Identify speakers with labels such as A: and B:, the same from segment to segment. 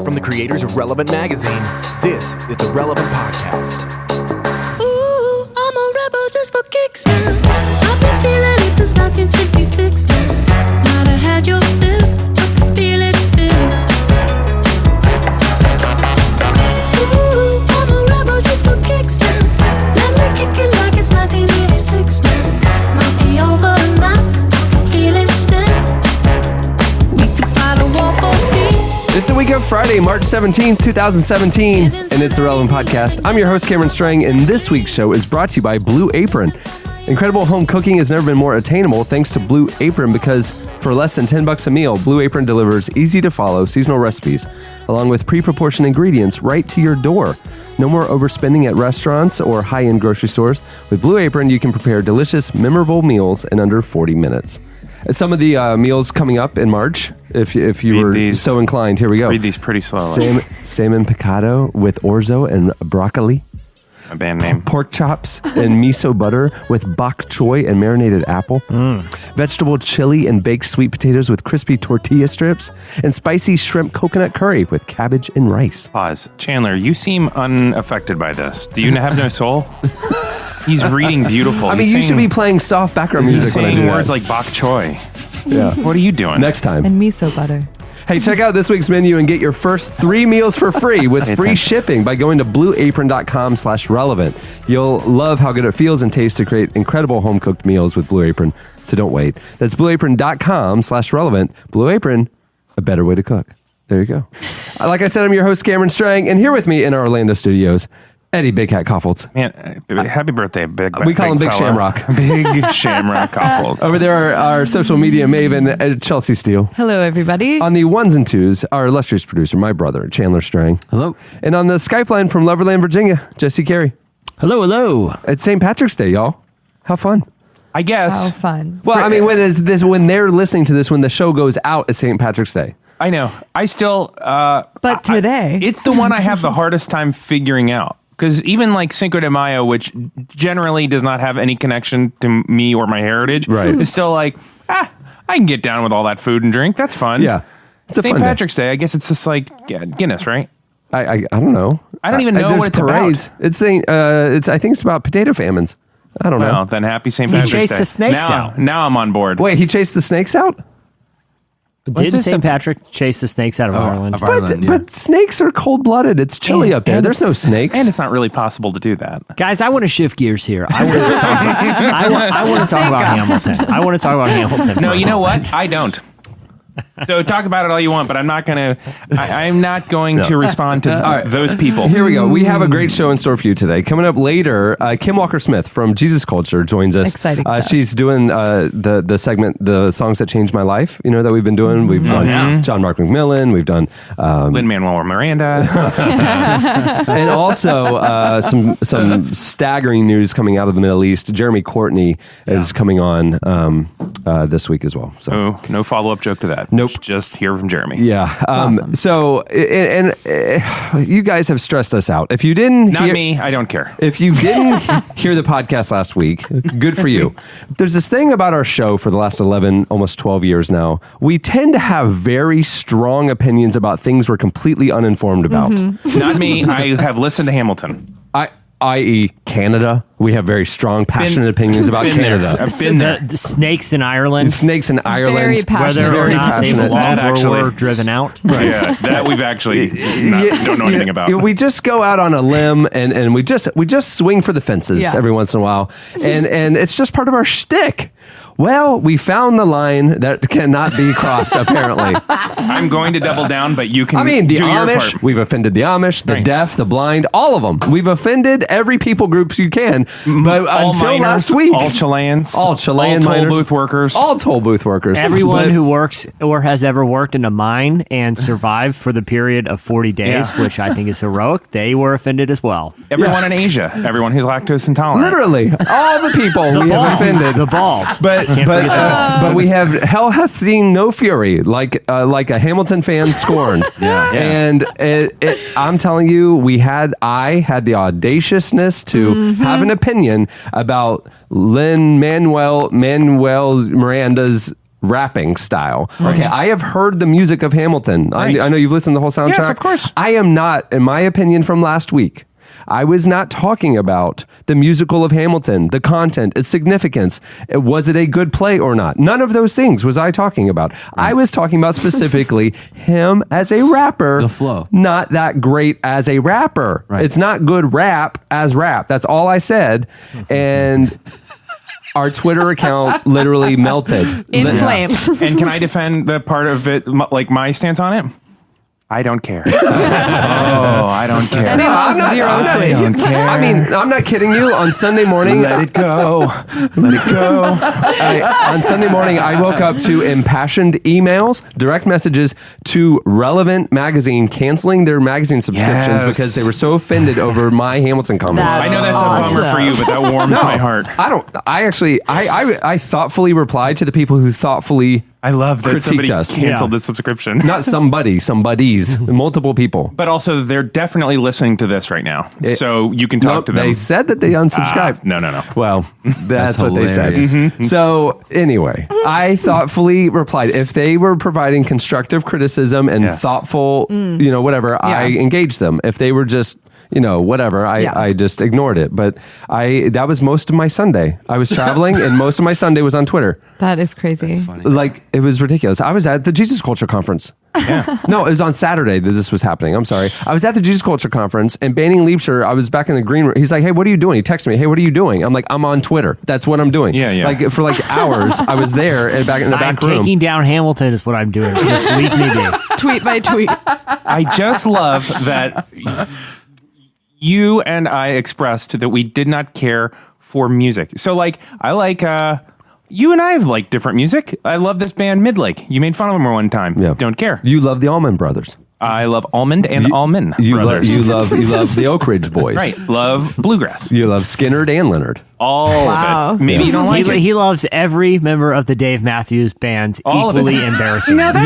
A: From the creators of Relevant Magazine, this is the Relevant Podcast.
B: Ooh, I'm a rebel just for kicks now. I've been feeling it since 1966 now. Might have had your fill, but I feel it still. Ooh, I'm a rebel just for kicks now. Let me kick it like it's 1986 now. Might be over now, feel it still. We can fight a war for peace.
C: It's a week of Friday, March 17th, 2017, and it's the Relevant Podcast. I'm your host, Cameron Strang, and this week's show is brought to you by Blue Apron. Incredible home cooking has never been more attainable thanks to Blue Apron, because for less than $10 a meal, Blue Apron delivers easy-to-follow seasonal recipes along with pre-proportioned ingredients right to your door. No more overspending at restaurants or high-end grocery stores. With Blue Apron, you can prepare delicious, memorable meals in under 40 minutes. Some of the meals coming up in March, if you were so inclined, here we go.
D: Read these pretty slowly.
C: Salmon picado with orzo and broccoli.
D: A band name.
C: Pork chops and miso butter with bok choy and marinated apple. Vegetable chili and baked sweet potatoes with crispy tortilla strips. And spicy shrimp coconut curry with cabbage and rice.
D: Pause. Chandler, you seem unaffected by this. Do you have no soul? He's reading beautiful.
C: I mean, you should be playing soft background music.
D: He's
C: when I
D: saying
C: do
D: words
C: that.
D: like bok choy.
C: Yeah.
D: What are you doing?
C: Next time.
E: And miso butter.
C: Hey, check out this week's menu and get your first 3 meals for free with free shipping by going to blueapron.com/relevant. You'll love how good it feels and tastes to create incredible home-cooked meals with Blue Apron, so don't wait. That's blueapron.com/relevant. Blue Apron, a better way to cook. There you go. Like I said, I'm your host, Cameron Strang, and here with me in our Orlando studios, Eddie Big Hat Koffolds.
D: Man, happy birthday, big
C: We call him Big
D: fella.
C: Shamrock.
D: Big Shamrock Koffolds.
C: Over there, our social media maven, Chelsea Steele.
E: Hello, everybody.
C: On the ones and twos, our illustrious producer, my brother, Chandler Strang.
F: Hello.
C: And on the Skype line from Loverland, Virginia, Jesse Carey.
F: Hello, hello.
C: It's St. Patrick's Day, y'all. How fun.
D: I guess.
E: How fun.
C: Well, I mean, when they're listening to this, when the show goes out, it's St. Patrick's Day.
D: I know. I still...
E: But today.
D: it's the one I have the hardest time figuring out. Because even like Cinco de Mayo, which generally does not have any connection to me or my heritage,
C: Right.
D: is still like, I can get down with all that food and drink. That's fun.
C: Yeah. It's a
D: St.
C: fun
D: Patrick's Day, I guess it's just like Guinness, right?
C: I don't know.
D: I don't even know
C: There's
D: what it's
C: parades.
D: about.
C: I think it's about potato famines. I don't know.
D: Well, then happy St. Patrick's Day.
F: chased the snakes out.
D: Now I'm on board.
C: Wait, he chased the snakes out?
F: Didn't St. Patrick chase the snakes out of Ireland?
C: But snakes are cold-blooded. It's chilly up there.
D: And
C: There's no snakes.
D: And it's not really possible to do that.
F: Guys, I want to shift gears here. I want to talk about Hamilton. I want to talk about Hamilton.
D: No,
F: for a
D: you know
F: moment.
D: what? I don't. So talk about it all you want, but I'm not going to respond to those people.
C: Here we go. We have a great show in store for you today. Coming up later, Kim Walker-Smith from Jesus Culture joins us.
E: Exciting stuff.
C: She's doing the segment, the songs that changed my life, that we've been doing. We've done John Mark McMillan. We've done
D: Lin-Manuel Miranda.
C: and also some staggering news coming out of the Middle East. Jeremy Courtney is coming on this week as well. So
D: No follow-up joke to that.
C: Nope.
D: Just hear from Jeremy.
C: yeah.
E: Awesome.
C: So and you guys have stressed us out. If you didn't,
D: Not me. I don't care.
C: If you didn't hear the podcast last week, good for you. There's this thing about our show for the last 11, almost 12 years now. We tend to have very strong opinions about things we're completely uninformed about.
D: Not me. I have listened to Hamilton.
C: I.e. Canada. We have very strong, passionate opinions about
D: been there.
C: Canada.
D: I've been there.
F: The snakes in Ireland.
C: Snakes in Ireland.
E: Very passionate.
F: Whether or
C: Very
F: not they
C: passionate.
F: belong
D: That
F: or were
D: actually-
F: driven out.
D: Yeah, that we've actually don't know anything about.
C: We just go out on a limb and we just swing for the fences every once in a while, and it's just part of our shtick. Well, we found the line that cannot be crossed, apparently.
D: I'm going to double down, but you can
C: I mean, the
D: do your
C: Amish,
D: part.
C: we've offended the Amish, the
D: Right.
C: deaf, the blind, all of them. We've offended every people group you can. But
D: All
C: until
D: miners,
C: last week,
D: all Chileans,
C: all Chilean
D: all toll
C: miners,
D: booth workers.
C: all toll booth workers.
F: Everyone
C: But-
F: who works or has ever worked in a mine and survived for the period of 40 days,
D: Yeah.
F: which I think is heroic, they were offended as well.
D: Everyone in Asia, everyone who's lactose intolerant.
C: literally all the people we have offended.
F: The bald.
C: But
F: Can't forget that.
C: But we have hell hath seen no fury, like a Hamilton fan scorned. And I'm telling you, I had the audaciousness to have an opinion about Lin-Manuel Miranda's rapping style. Okay, I have heard the music of Hamilton.
D: Right.
C: I know you've listened to the whole soundtrack.
D: Yes, of course.
C: I am not, in my opinion from last week, I was not talking about the musical of Hamilton, the content, its significance. Was it a good play or not? None of those things was I talking about. I was talking about specifically him as a rapper.
G: The flow.
C: Not that great as a rapper.
G: Right.
C: It's not good rap as rap. That's all I said. And our Twitter account literally melted.
E: In flames.
D: And can I defend the part of it, like my stance on it? I don't care. I don't care.
E: And he lost zero
D: I
E: sleep.
D: don't care.
C: I mean, I'm not kidding you. On Sunday morning,
D: Let it go. Let it go.
C: on Sunday morning, I woke up to impassioned emails, direct messages to Relevant Magazine canceling their magazine subscriptions
D: Yes.
C: because they were so offended over my Hamilton comments.
E: That's
D: I know that's a bummer for you, but that warms my heart.
C: I thoughtfully replied to the people who thoughtfully
D: I love that
C: critiqued
D: somebody
C: us.
D: canceled
F: Yeah.
D: the subscription.
C: Not somebody's, multiple people.
D: But also, they're definitely listening to this right now, so you can talk
C: Nope,
D: to them.
C: they said that they unsubscribed.
D: No.
C: Well, that's what they said.
G: hilarious.
C: So anyway, I thoughtfully replied. If they were providing constructive criticism and
D: Yes.
C: thoughtful, whatever, I engaged them. If they were just, whatever, I just ignored it. But that was most of my Sunday. I was traveling and most of my Sunday was on Twitter.
E: That is crazy.
G: Funny.
C: Like, it was ridiculous. I was at the Jesus Culture Conference.
D: Yeah.
C: No, it was on Saturday that this was happening. I'm sorry. I was at the Jesus Culture Conference and Banning Liebscher, I was back in the green room. He's like, hey, what are you doing? He texted me, hey, what are you doing? I'm like, I'm on Twitter. That's what I'm doing.
D: Yeah.
C: Like, for hours, I was there and back in the
F: I'm
C: back room.
F: taking down Hamilton is what I'm doing. Just leave me be.
E: Tweet by tweet.
D: I just love that you and I expressed that we did not care for music. So, I like, you and I have like different music. I love this band Midlake. You made fun of them one time.
C: Yeah.
D: Don't care.
C: You love the Allman Brothers.
D: I love Almond and Allman
C: You
D: Brothers.
C: love the Oak Ridge Boys.
D: Right. Love bluegrass.
C: You love Skinnerd and Leonard.
D: All
E: Wow.
D: of it. Maybe you don't like it.
F: He loves every member of the Dave Matthews Band
D: All of it.
F: equally embarrassing.
C: You love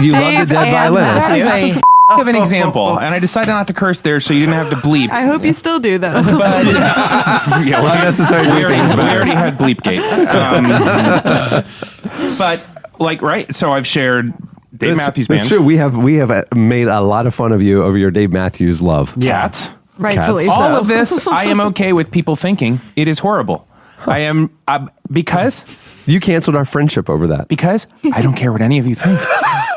C: the dead
E: and
C: violinist.
D: That is a of an example, and I decided not to curse there, so you didn't have to bleep.
E: I hope you still do, though.
D: But yeah,
C: Not necessarily
D: we
C: things better.
D: already had Bleepgate. But right, so I've shared Dave Matthews Band.
C: That's true. We have made a lot of fun of you over your Dave Matthews love.
D: Cats.
E: Rightfully
C: Cats.
E: so.
D: All of this, I am okay with people thinking it is horrible. I am because
C: You canceled our friendship over that.
D: I don't care what any of you think.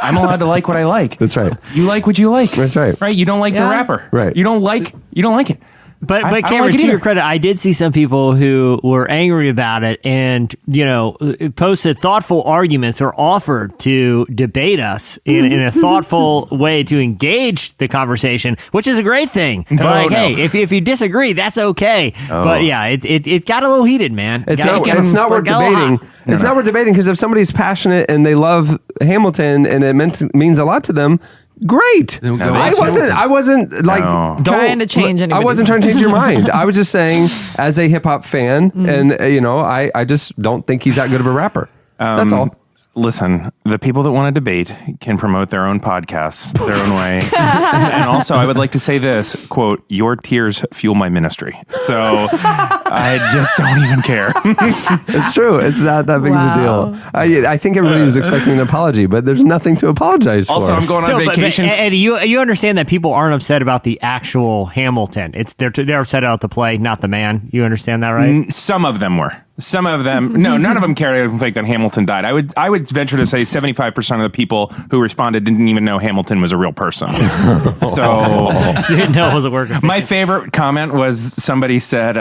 D: I'm allowed to like what I like.
C: That's right.
D: You like what you like.
C: That's right.
D: Right? You don't like the
E: Yeah.
D: rapper.
C: Right.
D: You don't like it.
F: But
D: I don't
F: Cameron,
D: like it
F: to your
D: either.
F: credit, I did see some people who were angry about it and, posted thoughtful arguments or offered to debate us in a thoughtful way to engage the conversation, which is a great thing.
D: No.
F: Hey, if you disagree, that's okay. But yeah, it got a little heated, man.
C: It's
F: Got-
C: not,
F: got-
C: it's not worth
F: got a little
C: debating.
F: hot.
C: It's not worth debating because if somebody's passionate and they love Hamilton and it means a lot to them, great.
G: Then go
C: I
G: watch
C: wasn't like
D: No.
E: Trying to change
C: I
E: anybody's
C: wasn't trying to change your mind. I was just saying, as a hip hop fan, and I just don't think he's that good of a rapper. That's all.
D: Listen, the people that want to debate can promote their own podcasts their own way. And also, I would like to say this, quote, your tears fuel my ministry. So I just don't even care.
C: It's true. It's not that big of a
E: Wow.
C: deal. I think everybody was expecting an apology, but there's nothing to apologize for.
D: Also, I'm going on
F: No, but
D: vacation.
F: Eddie, you understand that people aren't upset about the actual Hamilton. They're upset about the play, not the man. You understand that, right?
D: Some of them were. Some of them, no, none of them cared. I don't think that Hamilton died. I would venture to say 75% of the people wwho responded didn't even know Hamilton was a real person. So
F: Didn't know it was a work of
D: my favorite comment was somebody said,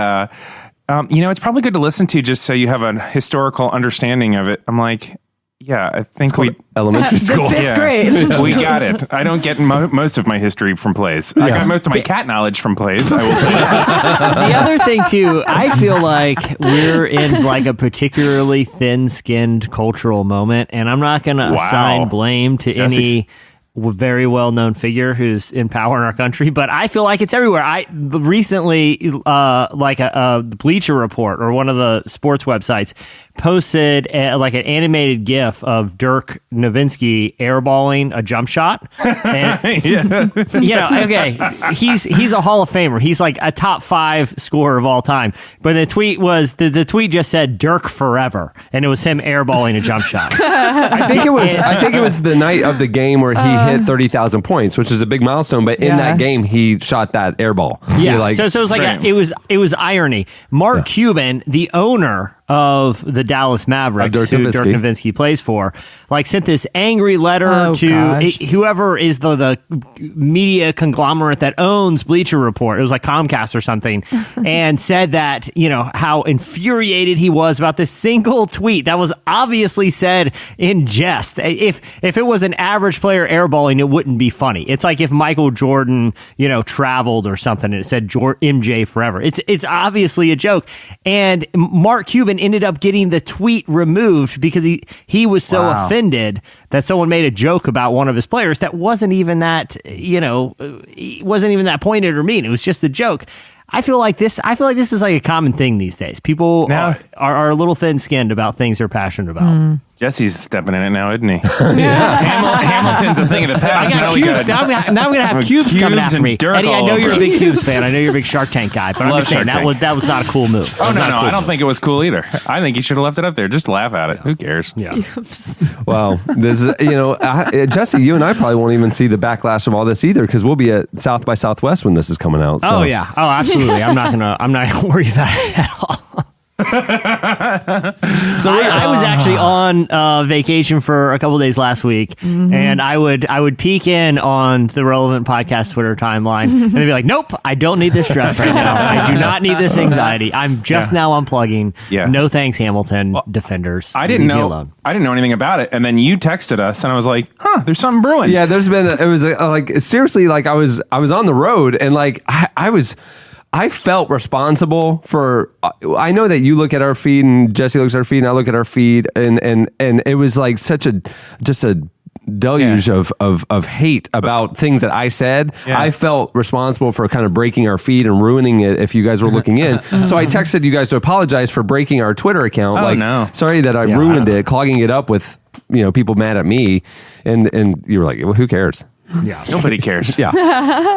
D: it's probably good to listen to just so you have a historical understanding of it. I'm like, yeah, I think we
C: elementary
E: The
C: school.
E: fifth grade.
D: we got it. I don't get most of my history from plays. I got most of my cat knowledge from plays. I will say.
F: The other thing too, I feel like we're in like a particularly thin-skinned cultural moment, and I'm not going to
D: Wow.
F: assign blame to
D: Jesse's-
F: any very well-known figure who's in power in our country, but I feel like it's everywhere. I recently, like a Bleacher Report or one of the sports websites posted like an animated GIF of Dirk Nowitzki airballing a jump shot. And, okay, he's a Hall of Famer. He's like a top 5 scorer of all time. But the tweet was the tweet just said Dirk forever, and it was him airballing a jump shot.
C: I think it was the night of the game where he hit 30,000 points, which is a big milestone. But in that game, he shot that air ball.
F: Yeah, so it was like it was irony. Mark Cuban, the owner of the Dallas Mavericks, who Dirk Nowitzki plays for, like sent this angry letter to whoever is the media conglomerate that owns Bleacher Report. It was like Comcast or something, and said that how infuriated he was about this single tweet that was obviously said in jest. If it was an average player airballing, it wouldn't be funny. It's like if Michael Jordan traveled or something and it said MJ forever. It's obviously a joke, and Mark Cuban ended up getting the tweet removed because he was so offended that someone made a joke about one of his players that wasn't even that wasn't even that pointed or mean. It was just a joke. I feel like this is like a common thing these days. People are a little thin-skinned about things they're passionate about.
D: Jesse's stepping in it now, isn't he? Hamilton's a thing of the past.
F: I got cubes. Now I'm going to have cubes coming after me. Eddie, I know you're a big Cubes fan. I know you're a big Shark Tank guy, but I'm just saying that was not a cool move.
D: Oh, no, I don't think it was cool either. I think he should have left it up there. Just laugh at it. Who cares?
F: Yeah.
C: Well, this is, Jesse, you and I probably won't even see the backlash of all this either because we'll be at South by Southwest when this is coming out. So.
F: Oh, yeah. Oh, absolutely. I'm not gonna worry about it at all. So I was actually on vacation for a couple of days last week, and I would peek in on the Relevant Podcast Twitter timeline, and they'd be like, "Nope, I don't need this stress right now. I do not need this anxiety. I'm just now unplugging.
D: Yeah.
F: No thanks, Hamilton defenders.
D: I didn't know anything about it, and then you texted us, and I was like, "Huh, there's something brewing."
C: Yeah, it was like seriously, like I was on the road, and like I felt responsible for. I know that you look at our feed and Jesse looks at our feed and I look at our feed and it was like such a deluge of hate about things that I said. Yeah. I felt responsible for kind of breaking our feed and ruining it if you guys were looking in. So I texted you guys to apologize for breaking our Twitter account. Sorry that I ruined it, clogging it up with people mad at me, and you were like, well, who cares?
D: Yeah, nobody cares.
C: Yeah,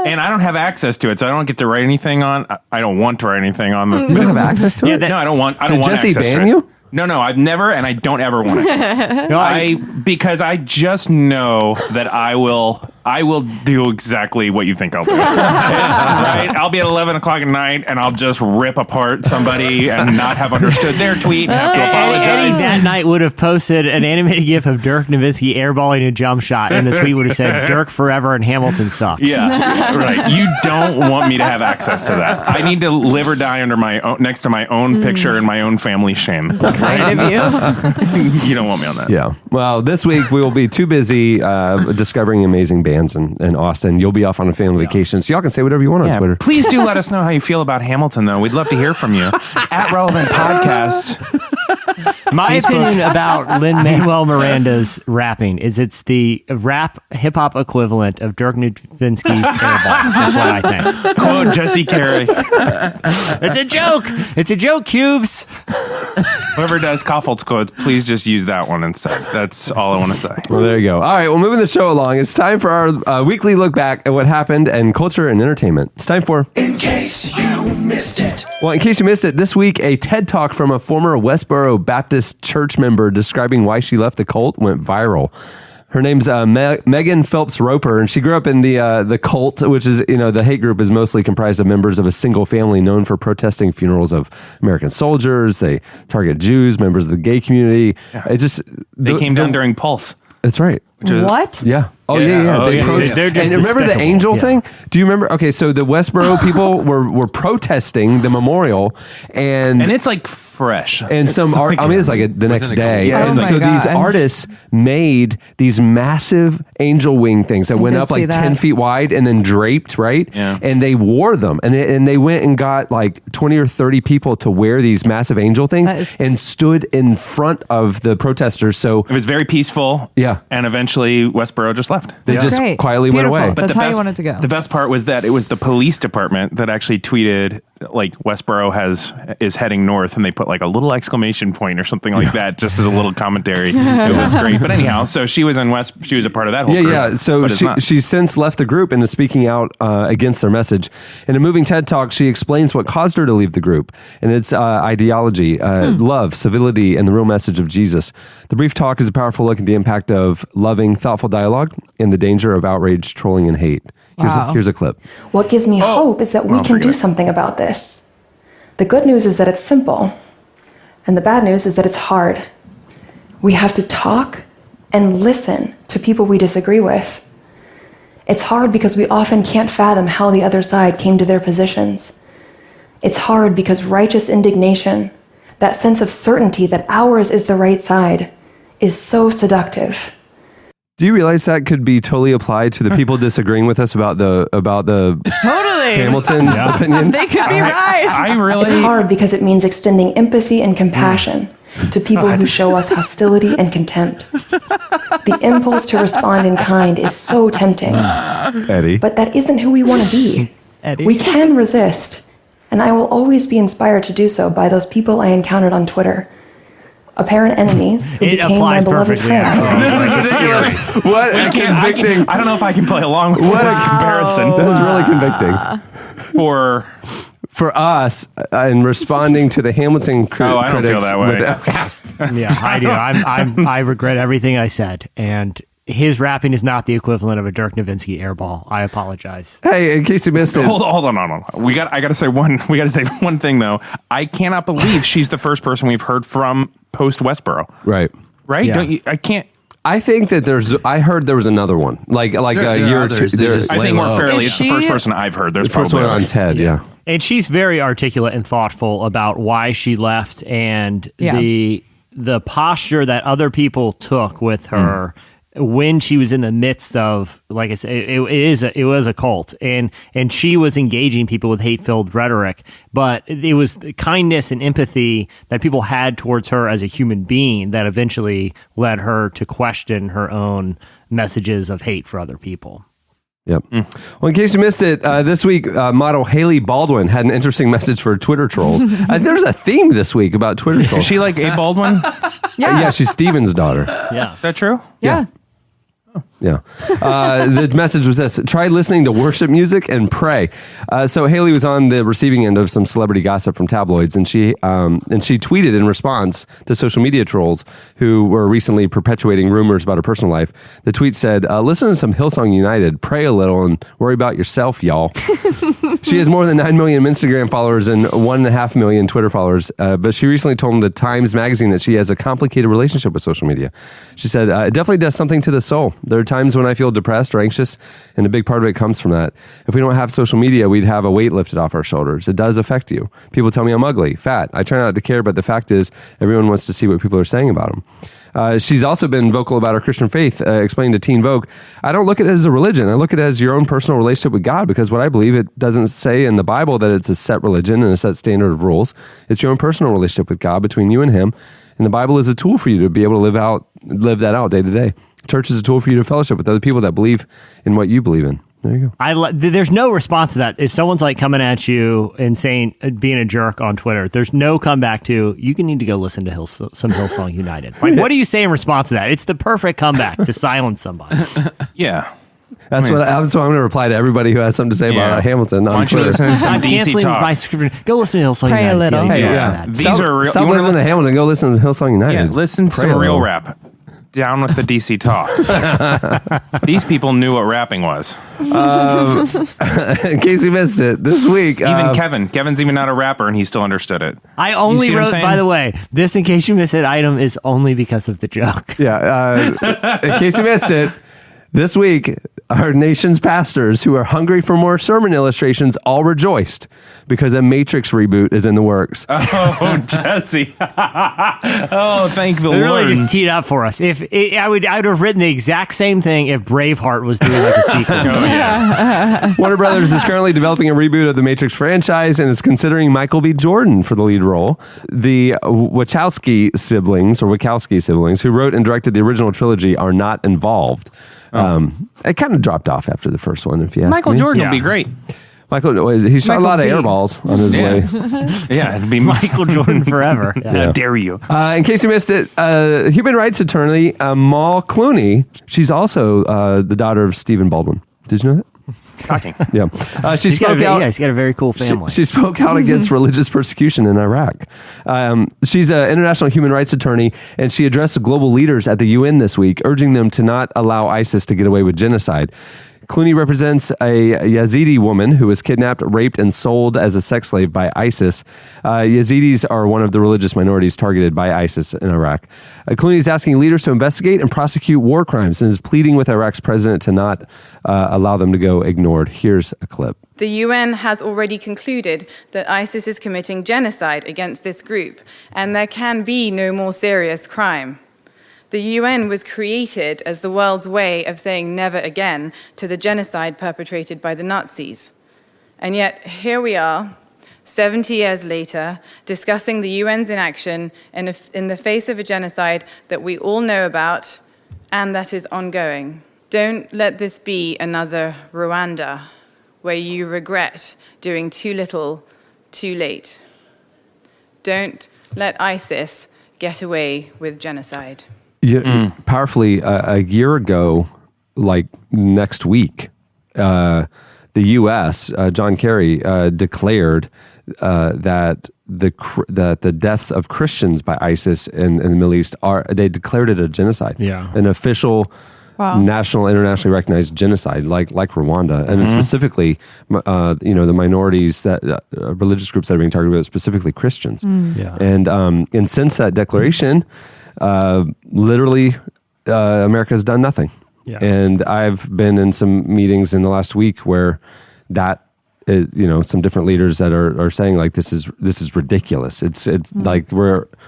D: and I don't have access to it, so I don't get to write anything on. I don't want to write anything on the.
C: You don't have access to it?
D: No, I don't want.
C: Did Jesse ban you?
D: No, I've never, and I don't ever want it. Because I just know that I will do exactly what you think I'll do. Right? I'll be at 11 o'clock at night, and I'll just rip apart somebody and not have understood their tweet and have to apologize.
F: Eddie that night would have posted an animated GIF of Dirk Nowitzki airballing a jump shot, and the tweet would have said, Dirk forever and Hamilton sucks.
D: Yeah, right. You don't want me to have access to that. I need to live or die next to my own picture and my own family shame.
E: Kind of you.
D: You don't want me on that.
C: Yeah. Well, this week we will be too busy discovering amazing bands in Austin. You'll be off on a family vacation, so y'all can say whatever you want on Twitter.
D: Please do let us know how you feel about Hamilton, though. We'd love to hear from you. At Relevant Podcast.
F: My opinion about Lin-Manuel Miranda's rapping is it's the rap hip-hop equivalent of Dirk Nowitzki's airball. That's what I think.
D: Quote Jesse Carey.
F: It's a joke. It's a joke, Cubes.
D: Whoever does Koffelt's quote, please just use that one instead. That's all I want to say.
C: Well, there you go. All right, well, moving the show along, it's time for our weekly look back at what happened in culture and entertainment. It's time for
G: In Case You Missed It.
C: Well, in case you missed it, this week, a TED Talk from a former Westboro Baptist church member describing why she left the cult went viral. Her name's Megan Phelps Roper, and she grew up in the cult, which is, the hate group is mostly comprised of members of a single family known for protesting funerals of American soldiers. They target Jews, members of the gay community.
D: Yeah.
C: It just
D: they came down during Pulse.
C: That's right.
E: What?
C: Yeah. Oh, yeah.
D: Oh,
C: They
D: yeah.
C: protest.
F: They're just
C: And remember the
F: despicable.
C: angel thing? Do you remember? Okay, so the Westboro people were protesting the memorial, and
D: And it's fresh.
C: and some art. I mean, it's like the next day.
D: Yeah,
C: and
E: oh
C: so
E: my
C: these
E: God.
C: artists made these massive angel wing things that went
E: did
C: up like
E: see that.
C: 10 feet wide and then draped, right?
D: Yeah.
C: And they wore them, and they went and got like 20 or 30 people to wear these massive angel things
E: That is-
C: and stood in front of the protesters. So
D: It was very peaceful.
C: Yeah.
D: And eventually Westboro just left.
C: they just
E: Great.
C: quietly
E: Beautiful.
C: went away.
E: That's how you want it to go.
D: The best part was that it was the police department that actually tweeted, like Westboro is heading north, and they put like a little exclamation point or something like that, just as a little commentary. It was great. But anyhow, so she was she was a part of that whole group.
C: Yeah. So she's since left the group and is speaking out against their message. In a moving TED Talk, she explains what caused her to leave the group and its ideology, love, civility, and the real message of Jesus. The brief talk is a powerful look at the impact of loving, thoughtful dialogue and the danger of outrage, trolling, and hate. Here's a clip.
H: What gives me hope is that we can do something about this. The good news is that it's simple, and the bad news is that it's hard. We have to talk and listen to people we disagree with. It's hard because we often can't fathom how the other side came to their positions. It's hard because righteous indignation, that sense of certainty that ours is the right side, is so seductive.
C: Do you realize that could be totally applied to the people disagreeing with us about the
E: Totally.
C: Hamilton opinion?
E: They could be right.
D: I really.
H: It's hard because it means extending empathy and compassion to people who show us hostility and contempt. The impulse to respond in kind is so tempting.
C: Eddie.
H: But that isn't who we want to be.
E: Eddie.
H: We can resist, and I will always be inspired to do so by those people I encountered on Twitter. Apparent enemies who
F: It
H: became my
F: applies
H: beloved
F: perfectly.
H: friends.
C: This is ridiculous. What a convicting.
D: I don't know if I can play along with
C: What
D: this
C: a
D: comparison.
C: That's really convicting. For us, in responding to the Hamilton critics.
D: Oh, I don't feel that way.
F: Yeah, I do. I regret everything I said, and his rapping is not the equivalent of a Dirk Nowitzki airball. I apologize.
C: Hey, in case you missed it.
D: Hold on. I gotta say one thing though. I cannot believe she's the first person we've heard from post Westboro.
C: Right.
D: Right?
F: Yeah.
D: Don't you? I can't.
C: I think that I heard there was another one. Like
I: There
C: a year
I: are
C: or two.
I: others. They just
D: I
I: lay
D: think more
I: low.
D: fairly,
E: Is
D: it's the
E: she-
D: first person I've heard. There's
C: The first one
D: probably
C: on
D: others.
C: TED, yeah.
F: And she's very articulate and thoughtful about why she left and the posture that other people took with her when she was in the midst of, like I said, it was a cult, and she was engaging people with hate-filled rhetoric, but it was the kindness and empathy that people had towards her as a human being that eventually led her to question her own messages of hate for other people.
C: Yep. Well, in case you missed it, this week, model Haley Baldwin had an interesting message for Twitter trolls. There's a theme this week about Twitter trolls.
D: Is she like Abe Baldwin?
C: Yeah, she's Steven's daughter.
F: Yeah.
D: Is that true?
E: Yeah.
C: Yeah. The message was this: try listening to worship music and pray. So Haley was on the receiving end of some celebrity gossip from tabloids, and she tweeted in response to social media trolls who were recently perpetuating rumors about her personal life. The tweet said, listen to some Hillsong United, pray a little, and worry about yourself, y'all. She has more than 9 million Instagram followers and 1.5 million Twitter followers, but she recently told the Times magazine that she has a complicated relationship with social media. She said, it definitely does something to the soul. There are times when I feel depressed or anxious, and a big part of it comes from that. If we don't have social media, we'd have a weight lifted off our shoulders. It does affect you. People tell me I'm ugly, fat. I try not to care, but the fact is everyone wants to see what people are saying about them. She's also been vocal about her Christian faith, explaining to Teen Vogue, I don't look at it as a religion. I look at it as your own personal relationship with God, because what I believe, it doesn't say in the Bible that it's a set religion and a set standard of rules. It's your own personal relationship with God between you and him. And the Bible is a tool for you to be able to live that out day to day. Church is a tool for you to fellowship with other people that believe in what you believe in. There you go.
F: There's no response to that. If someone's like coming at you and saying, being a jerk on Twitter, there's no comeback to, you can need to go listen to some Hillsong United. Like, what do you say in response to that? It's the perfect comeback to silence somebody.
D: Yeah.
C: That's what I'm going to reply to everybody who has something to say about Hamilton.
D: Why don't you listen to some
F: I'm
D: DC
F: canceling
D: talk?
F: my script. Go listen to Hillsong
E: Pray a
F: United.
E: little.
F: See how you
C: Hey,
F: feel
C: yeah.
F: after that.
D: These are real.
C: Stop
D: You wanna
C: listening to Hamilton. Go listen to Hillsong United.
D: Yeah, listen to
C: Pray
D: some
C: a
D: real
C: little.
D: rap. Down with the DC talk. These people knew what rapping was.
C: In case you missed it, this week.
D: Even Kevin's even not a rapper, and he still understood it.
F: I
D: You
F: only
D: see what I'm
F: wrote,
D: saying?
F: by the way, this in case you missed it item is only because of the joke.
C: Yeah. In case you missed it, this week, our nation's pastors who are hungry for more sermon illustrations all rejoiced because a Matrix reboot is in the works.
D: Oh, Jesse. Oh, thank the
F: It really
D: Lord.
F: just teed up for us. I would have written the exact same thing if Braveheart was doing like a sequel.
D: Oh, yeah.
C: Warner Brothers is currently developing a reboot of the Matrix franchise and is considering Michael B. Jordan for the lead role. The Wachowski siblings, who wrote and directed the original trilogy, are not involved. It kind of dropped off after the first one, if you ask
D: Michael
C: me.
D: Jordan
F: Yeah.
D: will be great.
C: Michael, he shot a lot of
E: Bean.
C: air balls on his way.
D: Yeah, it'd be
F: Michael Jordan forever.
D: How dare you?
C: In case you missed it, human rights attorney Amal Clooney. She's also the daughter of Stephen Baldwin. Did you know that?
D: Shocking.
C: Yeah. She
F: He's got,
C: spoke out.
F: he's got a very cool family.
C: She spoke out against religious persecution in Iraq. She's an international human rights attorney, and she addressed global leaders at the UN this week, urging them to not allow ISIS to get away with genocide. Clooney represents a Yazidi woman who was kidnapped, raped, and sold as a sex slave by ISIS. Yazidis are one of the religious minorities targeted by ISIS in Iraq. Clooney is asking leaders to investigate and prosecute war crimes and is pleading with Iraq's president to not allow them to go ignored. Here's a clip.
I: The UN has already concluded that ISIS is committing genocide against this group, and there can be no more serious crime. The UN was created as the world's way of saying never again to the genocide perpetrated by the Nazis. And yet, here we are, 70 years later, discussing the UN's inaction in the face of a genocide that we all know about and that is ongoing. Don't let this be another Rwanda, where you regret doing too little, too late. Don't let ISIS get away with genocide.
C: Yeah, powerfully, a year ago, like next week, the U.S., John Kerry, declared that the deaths of Christians by ISIS in the Middle East they declared it a genocide.
F: Yeah.
C: An official national, internationally recognized genocide, like Rwanda, and specifically, the minorities that religious groups that are being targeted, specifically Christians.
F: Yeah.
C: And since that declaration, literally, America has done nothing.
F: Yeah.
C: And I've been in some meetings in the last week where some different leaders that are saying like this is ridiculous. It's like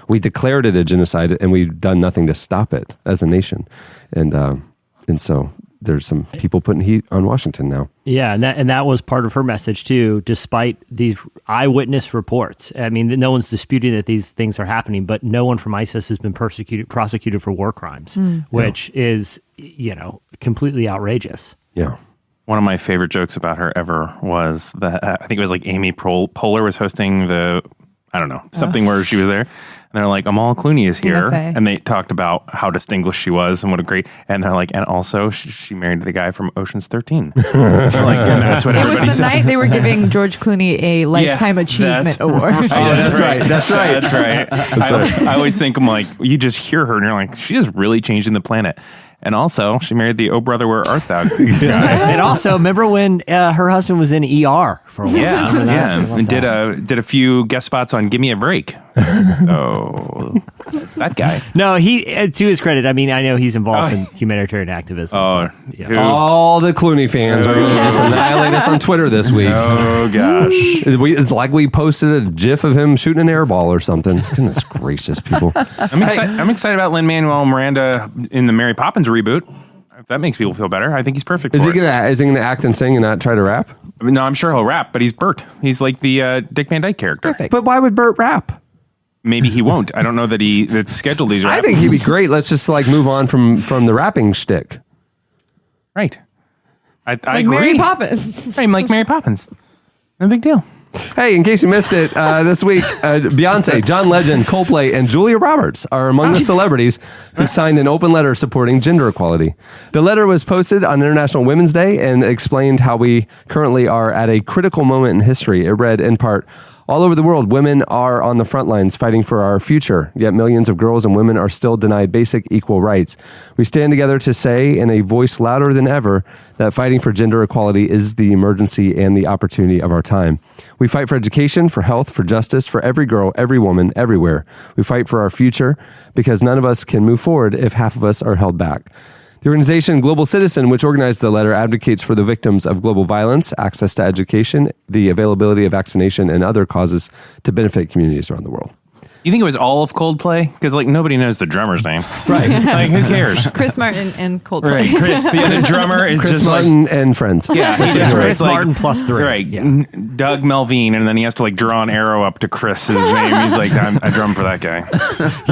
C: we declared it a genocide and we've done nothing to stop it as a nation, and so there's some people putting heat on Washington now.
F: Yeah, and that was part of her message too, despite these eyewitness reports. I mean, no one's disputing that these things are happening, but no one from ISIS has been prosecuted for war crimes, which is, completely outrageous.
C: Yeah.
D: One of my favorite jokes about her ever was that I think it was like Amy Poehler was hosting something where she was there. And they're like, Amal Clooney is here. And they talked about how distinguished she was and what a great, and they're like, and also she married the guy from Ocean's 13. And that's what everybody
E: It was the
D: said.
E: night they were giving George Clooney a Lifetime Achievement Award.
C: That's right.
D: That's right. I always think, I'm like, you just hear her and you're like, she is really changing the planet. And also, she married the "Oh Brother, Where Art Thou" guy.
F: And also, remember when her husband was in ER for a while?
D: Yeah. And did a few guest spots on "Give Me a Break." Oh, that guy.
F: No, he, to his credit, I mean, I know he's involved in humanitarian activism.
C: All the Clooney fans are going to just annihilate us on Twitter this week.
D: Oh gosh,
C: it's like we posted a GIF of him shooting an air ball or something. Goodness gracious, people!
D: I'm excited about Lin-Manuel Miranda in the Mary Poppins reboot. If that makes people feel better, I think he's perfect.
C: Is he gonna act and sing and not try to rap?
D: I mean, no, I'm sure he'll rap, but he's Bert. He's like the Dick Van Dyke character.
E: Perfect.
C: But why would Bert rap?
D: Maybe he won't. I don't know that's scheduled these.
C: I think he'd be great. Let's just move on from the rapping shtick.
D: Right. I
E: Like
D: agree.
E: Mary Poppins.
D: I'm like Mary Poppins. No big deal.
C: Hey, in case you missed it, this week, Beyonce, John Legend, Coldplay, and Julia Roberts are among the celebrities who signed an open letter supporting gender equality. The letter was posted on International Women's Day and explained how we currently are at a critical moment in history. It read, in part, all over the world, women are on the front lines fighting for our future, yet millions of girls and women are still denied basic equal rights. We stand together to say, in a voice louder than ever, that fighting for gender equality is the emergency and the opportunity of our time. We fight for education, for health, for justice, for every girl, every woman, everywhere. We fight for our future because none of us can move forward if half of us are held back. The organization Global Citizen, which organized the letter, advocates for the victims of global violence, access to education, the availability of vaccination, and other causes to benefit communities around the world.
D: You think it was all of Coldplay? Because like nobody knows the drummer's name,
C: Right.
D: Like who cares?
E: Chris Martin and Coldplay.
D: Right. The drummer is
C: Chris
D: just
C: Martin and friends.
D: Yeah, he just
F: Chris
D: like,
F: Martin plus 3.
D: Right.
F: Yeah.
D: Doug Melvine, and then he has to like draw an arrow up to Chris's name. He's like, I drum for that guy.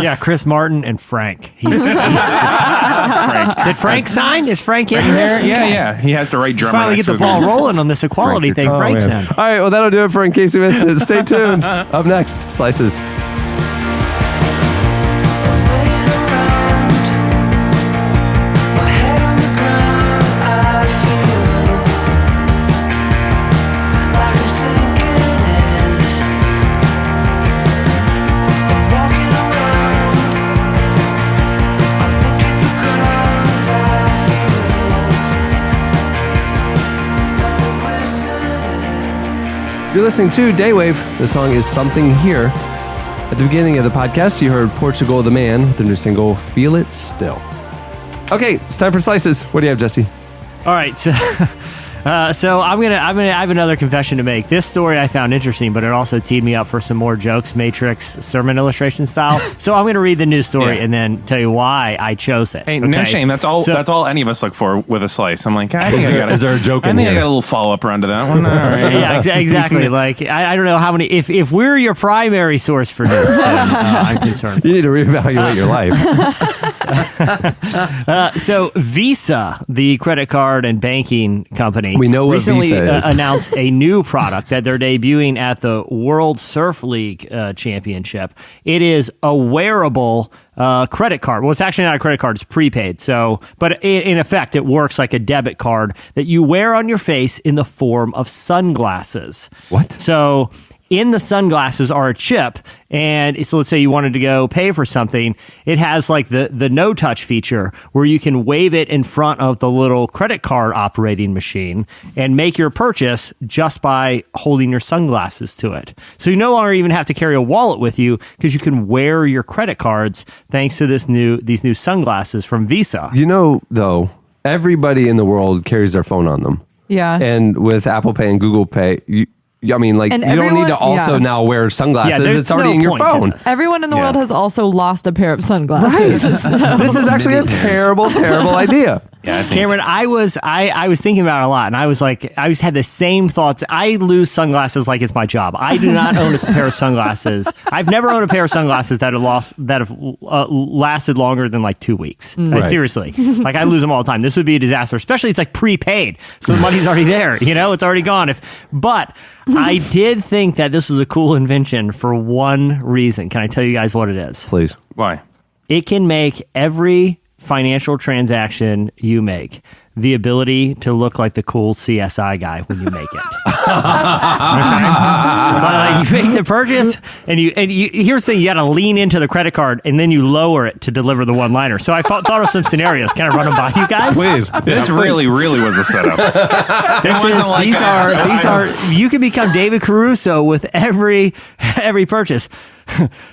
F: Yeah, Chris Martin and Frank. He's
D: Frank.
F: Did Frank sign? Is Frank in here?
D: Yeah. He has to write drummer.
F: Finally
D: next
F: get
D: to
F: the
D: his
F: ball
D: name.
F: rolling on this equality thing.
C: Oh,
F: Frank's
C: man.
F: in.
C: All right, well, that'll do it for In Case You Missed It. Stay tuned. Up next, Slices. You're listening to Daywave. The song is Something Here. At the beginning of the podcast, you heard Portugal the Man with the new single, Feel It Still. Okay, it's time for Slices. What do you have, Jesse?
F: All right, so I have another confession to make. This story I found interesting, but it also teed me up for some more jokes, Matrix sermon illustration style. So I'm going to read the news story and then tell you why I chose it.
D: Hey, no shame. That's all any of us look for with a slice. I'm like, I think
C: Is there a joke
D: I
C: in
D: think
C: here?
D: I got a little follow up run to that one. All right.
F: Yeah, exactly. Like I don't know how many. If we're your primary source for news, then I'm concerned.
C: You need to reevaluate your life.
F: So Visa, the credit card and banking company,
C: We know what
F: recently
C: Visa is.
F: announced a new product that they're debuting at the World Surf League Championship. It is a wearable credit card. Well, it's actually not a credit card; it's prepaid. So, but in effect, it works like a debit card that you wear on your face in the form of sunglasses.
C: What?
F: So in the sunglasses are a chip, and so let's say you wanted to go pay for something. It has like the no touch feature where you can wave it in front of the little credit card operating machine and make your purchase just by holding your sunglasses to it. So you no longer even have to carry a wallet with you because you can wear your credit cards thanks to these new sunglasses from Visa.
C: You know, though, everybody in the world carries their phone on them.
E: Yeah.
C: And with Apple Pay and Google Pay, you don't need
E: everyone-
C: to also now wear sunglasses.
F: there's
C: It's already
F: no
C: in your
F: point to
C: phone.
F: this.
E: Everyone in the
D: Yeah.
E: world has also lost a pair of sunglasses.
C: This is actually a terrible, terrible idea.
D: Yeah, I think
F: Cameron, I was thinking about it a lot, and I had the same thoughts. I lose sunglasses like it's my job. I do not own a pair of sunglasses. I've never owned a pair of sunglasses that have lasted longer than like 2 weeks.
C: Right.
F: Seriously, like I lose them all the time. This would be a disaster, especially it's like prepaid, so the money's already there. It's already gone. But I did think that this was a cool invention for one reason. Can I tell you guys what it is?
C: Please.
D: why.
F: It can make every financial transaction you make the ability to look like the cool CSI guy when you make it. Like you make the purchase, and you here's the thing: you got to lean into the credit card, and then you lower it to deliver the one-liner. So I thought of some scenarios. Can I run them by you guys?
C: Please.
D: This really was a setup.
F: These are. You can become David Caruso with every purchase.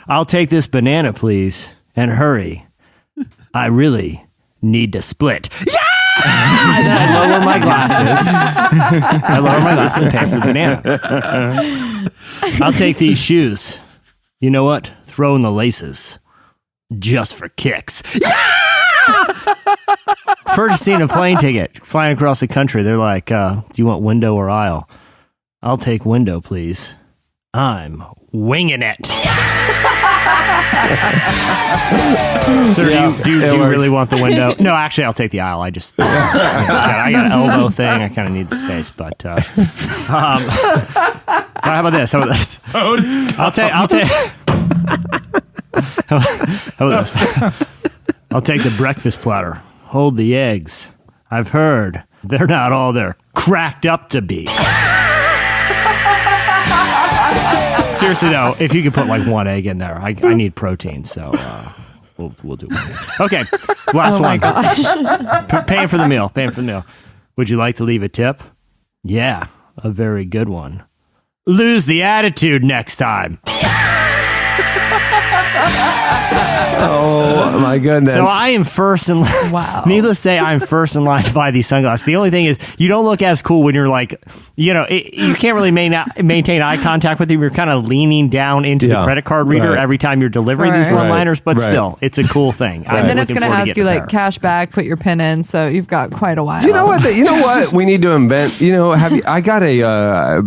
F: I'll take this banana, please, and hurry. I really need to split. Yeah! And then I lower my glasses. And pay for the banana. I'll take these shoes. You know what? Throw in the laces. Just for kicks. Yeah! Purchasing a plane ticket, flying across the country. They're like, do you want window or aisle? I'll take window, please. I'm winging it. So do you really want the window? No, actually, I'll take the aisle. I just I got an elbow thing. I kind of need the space, but how about this? I'll take the breakfast platter. Hold the eggs. I've heard they're not all they're cracked up to be. Seriously though, if you could put like one egg in there, I need protein, so we'll do it. Okay, last one.
E: Gosh.
F: Paying for the meal. Would you like to leave a tip? Yeah, a very good one. Lose the attitude next time.
C: Oh my goodness.
F: So I am first in line.
E: Wow.
F: Needless to say, I'm first in line to buy these sunglasses. The only thing is, you don't look as cool when you're like, you can't really maintain eye contact with them. You're kind of leaning down into the credit card reader every time you're delivering these one-liners, but still, it's a cool thing.
E: And then it's going to ask you like cash back, put your pin in, so you've got quite a while.
C: You know what we need to invent? I got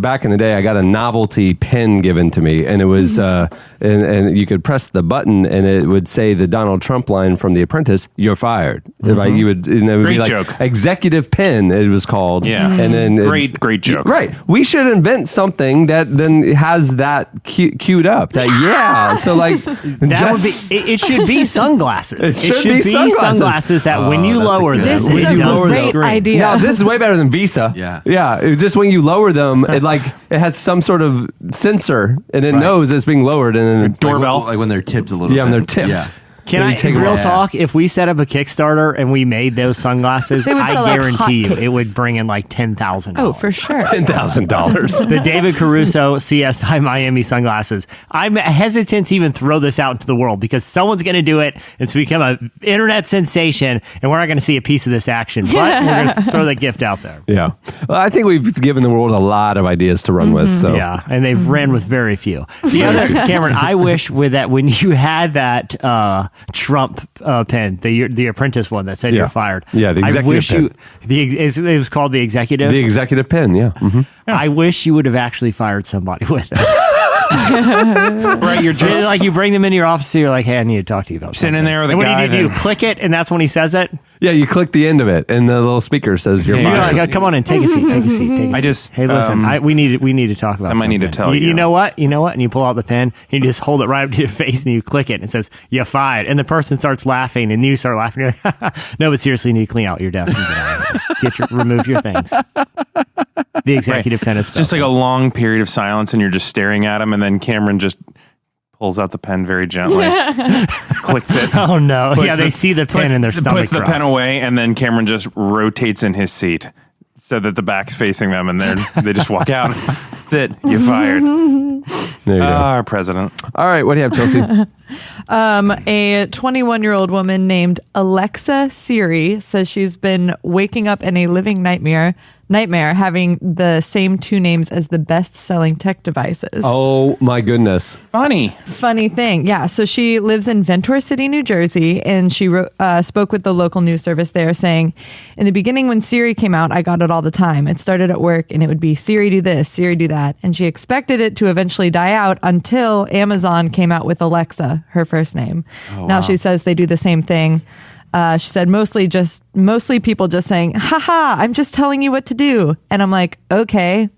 C: back in the day, I got a novelty pen given to me, and it was and you could press the button and it would say the Donald Trump line from The Apprentice, "You're fired." Right? It would
D: Great
C: be like
D: joke.
C: Executive pen, it was called.
D: Yeah.
C: And then
D: Great joke.
C: Right. We should invent something that then has that queued up. So like
F: that would be. It should be sunglasses. It should be sunglasses that when you lower them,
E: This is
F: it
E: a
F: does the
E: great
F: screen.
E: idea.
C: Now, this is way better than Visa. Yeah. It's just when you lower them, it has some sort of sensor, and it knows it's being lowered, and then
D: Doorbell.
J: Like when they're tipped a little bit.
C: when they're tipped.
J: Yeah.
F: Can I real talk? If we set up a Kickstarter and we made those sunglasses,
E: They would
F: I
E: sell like
F: guarantee you
E: hotcakes.
F: it would bring in like $10,000.
E: Oh, for sure.
C: $10,000.
F: The David Caruso CSI Miami sunglasses. I'm hesitant to even throw this out into the world because someone's going to do it. It's become an internet sensation, and we're not going to see a piece of this action. But we're going to throw that gift out there.
C: Yeah. Well, I think we've given the world a lot of ideas to run with. So
F: Yeah, and they've ran with very few. The other, Cameron, I wish with that when you had that Trump pen, the Apprentice one that said you're fired.
C: Yeah, the executive
F: I wish
C: pen.
F: it was called the executive.
C: The executive pen, yeah. Mm-hmm.
F: I wish you would have actually fired somebody with it.
D: Right, you're just
F: Like you bring them into your office, and you're like, "Hey, I need to talk to you about
D: sitting
F: something."
D: in there with a
F: And what
D: guy.
F: do? You
D: that-
F: click it, and that's when he says it.
C: Yeah, you click the end of it, and the little speaker says you're
D: Yeah,
C: fired.
F: You're like, "Come on in, take a seat, take a seat, take a seat."
D: I just,
F: hey, listen, we need to talk about.
D: I might need to
F: something.
D: tell you.
F: You know what? And you pull out the pen, and you just hold it right up to your face, and you click it, and it says you're fired. And the person starts laughing, and you start laughing. You're like, "No, but seriously, you need to clean out your desk and get out. Remove your things." The executive pen is
D: just like a long period of silence, and you're just staring at him, and then Cameron just pulls out the pen very gently, clicks it.
F: Oh no!
D: puts
F: Yeah, they see the pen in their stomach.
D: Puts the pen away, and then Cameron just rotates in his seat so that the back's facing them, and they just walk out. That's it. You're fired.
C: There you go.
D: Our president.
C: All right, what do you have, Chelsea?
E: A 21-year-old woman named Alexa Siri says she's been waking up in a living nightmare having the same two names as the best-selling tech devices.
C: Oh my goodness.
E: Funny thing. Yeah. So she lives in Ventura City, New Jersey, and she spoke with the local news service there saying, in the beginning when Siri came out, I got it all the time. It started at work and it would be Siri do this, Siri do that. And she expected it to eventually die out until Amazon came out with Alexa, her first name. Now she says they do the same thing. She said mostly people just saying, haha, I'm just telling you what to do. And I'm like, okay.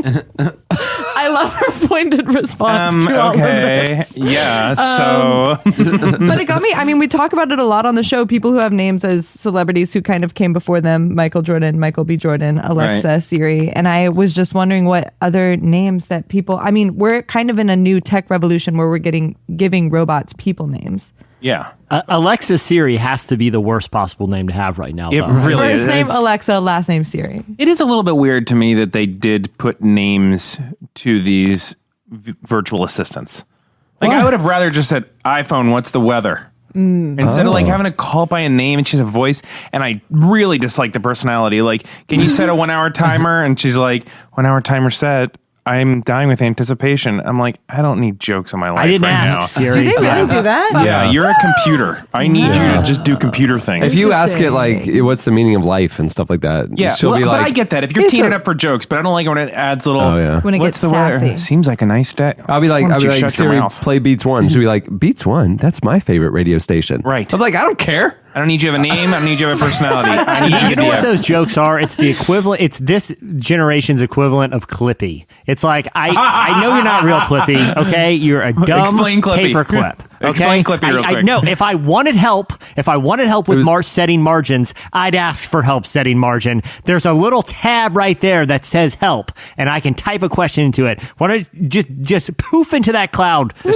E: I love her pointed response to all of this.
D: Yeah. So,
E: But it got me. I mean, we talk about it a lot on the show. People who have names as celebrities who kind of came before them: Michael Jordan, Michael B. Jordan, Alexa,
D: Right.
E: Siri. And I was just wondering what other names that people. I mean, we're kind of in a new tech revolution where we're giving robots people names.
D: yeah.
F: Alexa Siri has to be the worst possible name to have right now.
D: It
F: though.
D: really
E: First
D: is.
E: name Alexa, last name Siri.
D: It is a little bit weird to me that they did put names to these virtual assistants. Like, I would have rather just said, iPhone, what's the weather? Instead of like having to call by a name and she has a voice. And I really dislike the personality. Like, can you set a 1 hour timer? And she's like, 1 hour timer set. I'm dying with anticipation. I'm like, I don't need jokes in my life
F: I didn't
D: right
F: ask
D: now.
F: Siri.
E: Do they really do that?
D: Yeah, you're a computer. I need you to just do computer things.
C: If you ask it like, what's the meaning of life and stuff like that,
D: Yeah,
C: she'll
D: well,
C: be like,
D: but I get that. If you're teeing it up for jokes, but I don't like it when it adds little.
C: Oh, yeah.
E: When it
D: what's
E: gets
D: the
E: sassy.
D: weather? Seems like a nice day.
C: I'll be like,
D: Why don't you shut your
C: Siri,
D: mouth?
C: play Beats One. She'll be like, Beats One? That's my favorite radio station.
D: Right.
C: I'm like, I don't care.
D: I don't need you to have a name. I don't need you to have a personality. I need you
F: You
D: to
F: know
D: be
F: what
D: a
F: those jokes are? It's the equivalent. It's this generation's equivalent of Clippy. It's like I know you're not real Clippy. Okay, you're a dumb
D: Explain Clippy.
F: paper clip. Okay,
D: Explain Clippy real quick.
F: No, if I wanted help with setting margins, I'd ask for help setting margin. There's a little tab right there that says help, and I can type a question into it. Why don't you just poof into that cloud?
D: fade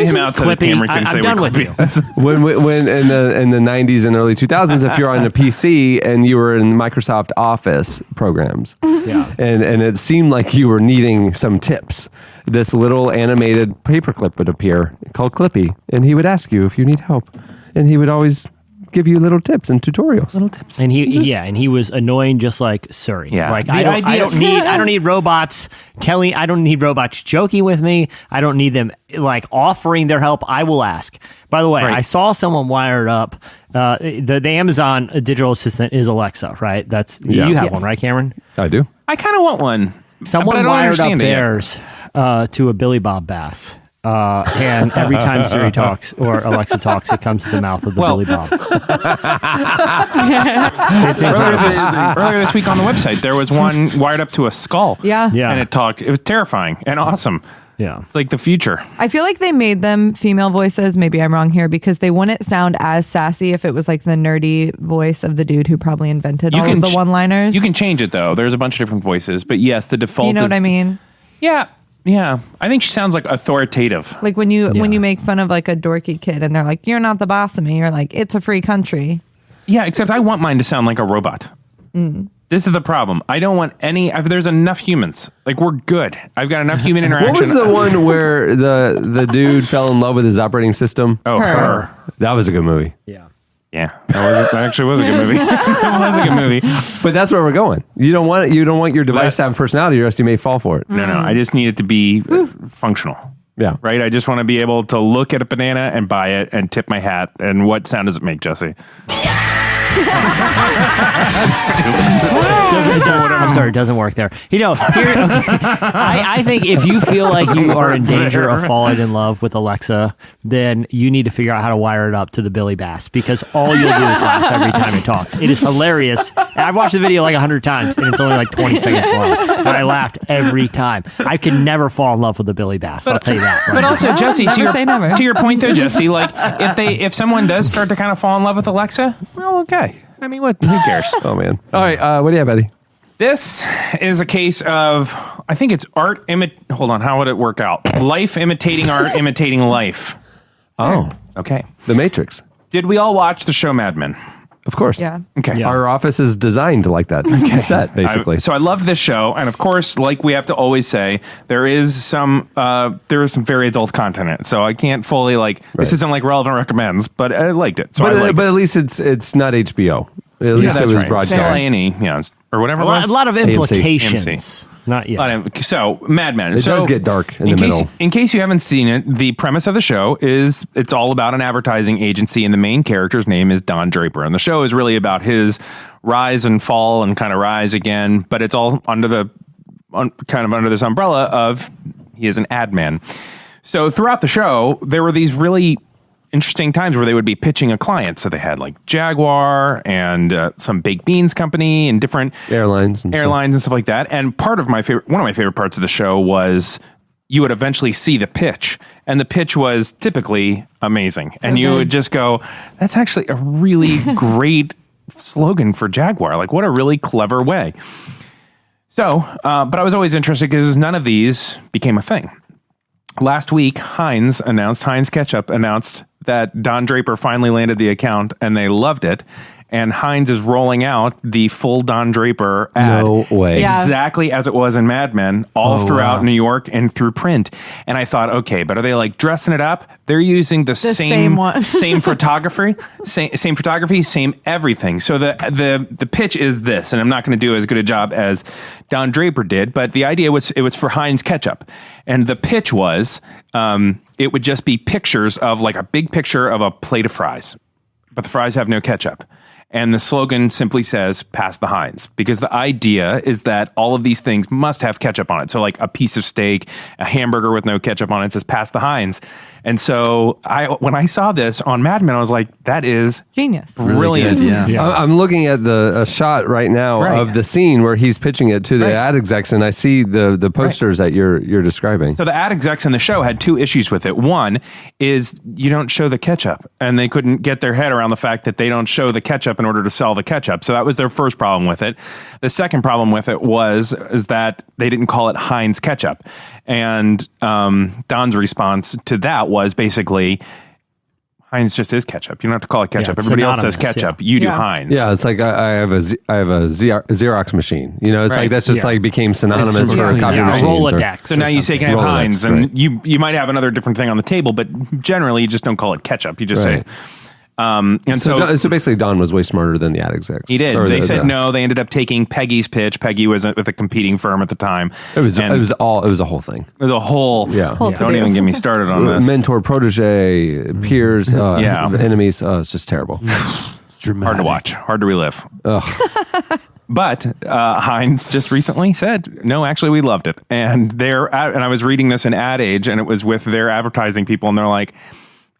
D: him out so the
F: Clippy.
D: camera can
F: I'm
D: say
F: done
D: what
F: with
D: Clippy
F: you.
D: is.
C: When in the 90s and early 2000s, if you're on a PC and you were in Microsoft Office programs,
F: Yeah.
C: and it seemed like you were needing some tips, this little animated paperclip would appear called Clippy, and he would ask you if you need help, and he would always give you little tips and tutorials.
D: Little tips.
F: And he was annoying, just like Suri.
D: Yeah.
F: Like I don't need robots telling. I don't need robots joking with me. I don't need them like offering their help. I will ask. By the way,
D: Right.
F: I saw someone wired up. The Amazon digital assistant is Alexa, right? You have one, right, Cameron?
C: I do.
D: I kind of want one.
F: Someone
D: but I don't
F: wired up
D: understand it yet.
F: theirs to a Billy Bob Bass. And every time Siri talks or Alexa talks, it comes to the mouth of the Billy Bob. It's incredible.
D: Earlier this week on the website, there was one wired up to a skull.
E: Yeah.
D: And it talked. It was terrifying and awesome.
F: Yeah.
D: It's like the future.
E: I feel like they made them female voices. Maybe I'm wrong here because they wouldn't sound as sassy if it was like the nerdy voice of the dude who probably invented all of the one-liners.
D: You can change it though. There's a bunch of different voices, but yes, the default.
E: You know
D: is,
E: what I mean?
D: Yeah. Yeah. I think she sounds like authoritative.
E: Like when you make fun of like a dorky kid and they're like, "You're not the boss of me." You're like, "It's a free country."
D: Yeah, except I want mine to sound like a robot. This is the problem. I don't want any. There's enough humans. Like we're good. I've got enough human interaction.
C: What was the one where the dude fell in love with his operating system?
D: Oh,
E: Her.
C: That was a good movie.
F: Yeah.
D: Yeah, that actually was a good movie. That was a good movie.
C: But that's where we're going. You don't want your device to have personality, or else you may fall for it.
D: No, I just need it to be functional.
C: Yeah.
D: Right? I just want to be able to look at a banana and buy it and tip my hat. And what sound does it make, Jesse?
F: I'm sorry, it doesn't work there. I think if you feel like you are in danger of falling in love with Alexa, then you need to figure out how to wire it up to the Billy Bass, because all you'll do is laugh every time it talks. It is hilarious. And I've watched the video like 100 times, and it's only like 20 seconds long. But I laughed every time. I can never fall in love with the Billy Bass. I'll tell you that.
D: But also, Jesse,
E: never say never.
D: to your point though, Jesse, like if someone does start to kind of fall in love with Alexa, well, okay. I mean, who cares?
C: Oh man. All right. What do you have, Eddie?
D: This is a case of, I think it's art hold on, how would it work out? Life imitating art, imitating life.
C: Oh,
D: Okay.
C: The Matrix.
D: Did we all watch the show Mad Men?
C: Of course.
E: Yeah.
D: Okay.
C: Our office is designed like that. Set, basically.
D: So I loved this show, and of course, like we have to always say, there is some very adult content in it. So I can't fully this isn't like Relevant Recommends, but I liked it. So
C: but at least it's not HBO. At least it was broadcast.
D: A&E, or whatever.
F: A lot of implications.
D: AMC.
F: Not yet.
D: So Mad Men.
C: It does get dark in the middle.
D: In case you haven't seen it, the premise of the show is it's all about an advertising agency, and the main character's name is Don Draper. And the show is really about his rise and fall and kind of rise again, but it's all under this umbrella of he is an ad man. So throughout the show, there were these really interesting times where they would be pitching a client. So they had like Jaguar and some baked beans company and different
C: airlines and
D: stuff like that. And one of my favorite parts of the show was you would eventually see the pitch, and the pitch was typically amazing. And you would just go, that's actually a really great slogan for Jaguar. Like, what a really clever way. So, but I was always interested because none of these became a thing. Last week, Heinz Ketchup announced that Don Draper finally landed the account, and they loved it. And Heinz is rolling out the full Don Draper ad.
C: No way.
E: Yeah.
D: Exactly as it was in Mad Men, all throughout New York and through print. And I thought, okay, but are they like dressing it up? They're using the same
E: one.
D: same photography, same everything. So the pitch is this, and I'm not going to do as good a job as Don Draper did, but the idea was it was for Heinz Ketchup. And the pitch was it would just be pictures of like a big picture of a plate of fries, but the fries have no ketchup. And the slogan simply says, pass the Heinz, because the idea is that all of these things must have ketchup on it. So like a piece of steak, a hamburger with no ketchup on it says, pass the Heinz. And so when I saw this on Mad Men, I was like, that is
E: Genius.
D: brilliant.
J: Really good, yeah.
C: I'm looking at a shot right now of the scene where he's pitching it to the ad execs, and I see the posters that you're describing.
D: So the ad execs in the show had two issues with it. One is you don't show the ketchup, and they couldn't get their head around the fact that they don't show the ketchup in order to sell the ketchup. So that was their first problem with it. The second problem with it is that they didn't call it Heinz Ketchup. And Don's response to that was basically, Heinz just is ketchup. You don't have to call it ketchup.
F: it's
D: Everybody else says
F: synonymous,
D: ketchup. You do Heinz.
C: Yeah, it's like I have a Xerox machine. You know, it's
D: Right.
C: like that's just like became synonymous
D: It's
C: for
D: really-
C: copy
D: yeah.
C: machines. or-
F: Rolodex.
D: So now you say, can I have
C: Rolodex,
D: Heinz? And
C: right.
D: you might have another different thing on the table, but generally you just don't call it ketchup. You just
C: Right.
D: say, and so
C: So basically, Don was way smarter than the ad execs.
D: he did.
C: Or
D: They said no. They ended up taking Peggy's pitch. Peggy was with a competing firm at the time.
C: It was
D: And
C: a whole thing.
D: It was a whole.
C: Yeah.
E: Whole
D: Don't
E: to-do.
D: even get me started on this.
C: Mentor, protege, peers,
D: Yeah.
C: enemies. It's just terrible.
D: Hard to watch. Hard to relive. But Heinz just recently said, no, actually, we loved it. And and I was reading this in Ad Age, and it was with their advertising people, and they're like,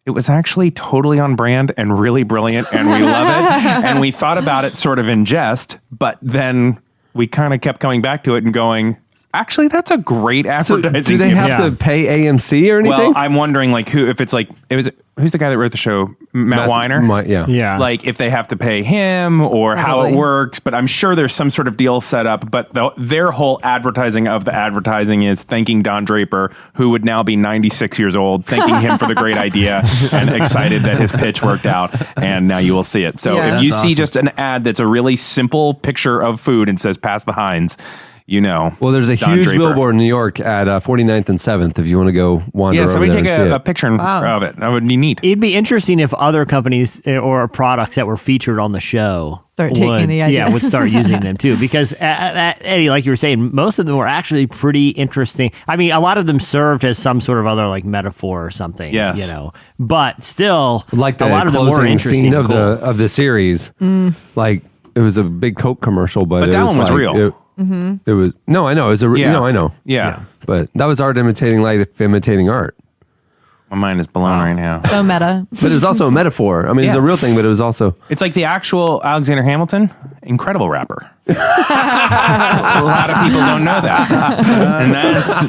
D: it was actually totally on brand and really brilliant, and we love it. And we thought about it sort of in jest, but then we kind of kept coming back to it and going, actually, that's a great
C: So
D: advertising.
C: do they have to pay AMC or anything?
D: Well, I'm wondering, like, who's the guy that wrote the show? Matt Weiner?
C: Yeah.
D: Like, if they have to pay him or how it works, but I'm sure there's some sort of deal set up. But their whole advertising of the advertising is thanking Don Draper, who would now be 96 years old, thanking him for the great idea and excited that his pitch worked out. And now you will see it. So
E: Yeah.
D: if you
C: That's
D: see
C: awesome.
D: just an ad that's a really simple picture of food and says, pass the Heinz, you know.
C: Well, there's a
D: Don
C: huge
D: Draper.
C: billboard in New York at 49th and 7th if you want to go wander
D: Yeah,
C: over
D: somebody
C: there
D: take
C: and see
D: a
C: it.
D: picture of it. That would be neat.
F: It'd be interesting if other companies or products that were featured on the show
E: Start taking the idea.
F: would start using them too. Because Eddie, like you were saying, most of them were actually pretty interesting. I mean, a lot of them served as some sort of other like metaphor or something.
D: Yes.
F: you know, but still,
C: Like the
F: a lot of them were
C: closing
F: interesting
C: scene
F: and
C: of
F: cool.
C: the series. Like it was a big Coke commercial, but
D: that
C: it was
D: one was
C: like,
D: real.
C: It was no, I know. It was a
D: Yeah.
C: no, I know.
D: Yeah.
C: But that was art imitating life, imitating art.
D: My mind is blown right now.
E: So meta.
C: But it was also a metaphor. I mean, it's
D: Yeah.
C: a real thing, but it was also
D: It's like the actual Alexander Hamilton, incredible rapper. A lot of people don't know that, and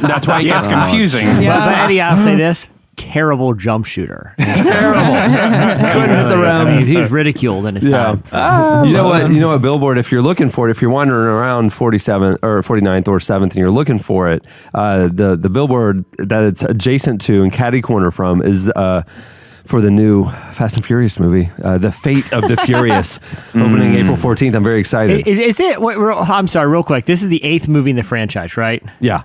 D: that's why it gets confusing.
F: But Eddie, I'll say this: terrible jump shooter.
C: terrible. Couldn't hit the rim.
F: I mean, he was ridiculed in his time.
C: You know what? You know what? Billboard. If you're looking for it, if you're wandering around 47th or 49th or 7th, and you're looking for it, the billboard that it's adjacent to and catty corner from is for the new Fast and Furious movie, The Fate of the Furious, opening April 14th. I'm very excited.
F: Is it? I'm sorry, real quick. This is the 8th movie in the franchise, right?
C: Yeah.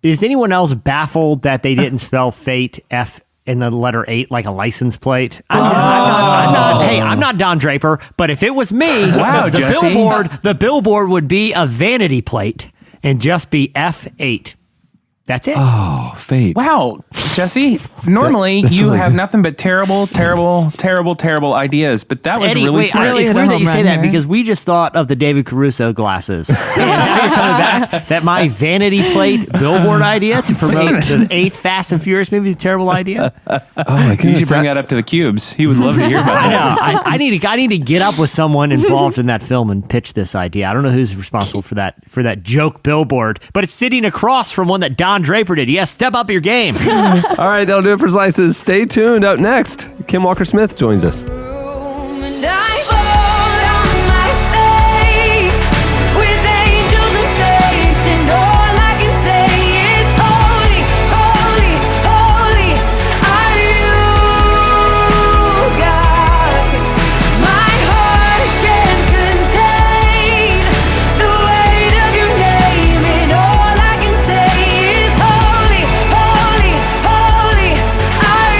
F: Is anyone else baffled that they didn't spell fate F in the letter 8 like a license plate? I'm not Don Draper, but if it was me,
D: Wow, Jesse.
F: the billboard would be a vanity plate and just be F8. That's it.
C: Oh, Fate.
D: Wow, Jesse. Normally
C: That's
D: you
C: really
D: have
C: good.
D: nothing but terrible ideas, but that was
F: Eddie,
D: really
F: wait,
D: smart.
F: it's
E: hit a
F: weird that
E: home
F: you say
E: run
F: that
E: here.
F: because we just thought of the David Caruso glasses. And now you're coming back that my vanity plate billboard idea to promote the 8th Fast and Furious movie is a terrible idea.
C: Oh my
D: You
C: goodness.
D: should bring that up to the Cubes. He would love to hear about
F: I
D: that.
F: know. I need to get up with someone involved in that film and pitch this idea. I don't know who's responsible for that joke billboard, but it's sitting across from one that Don Draper did. Yes, step up your game.
C: All right, that'll do it for Slices. Stay tuned. Up next, Kim Walker-Smith joins us.
B: And I fall on my face with angels and saints, and all I can say is holy, holy, holy are you, God. My heart can't contain the weight of your name, and all I can say is holy, holy, holy are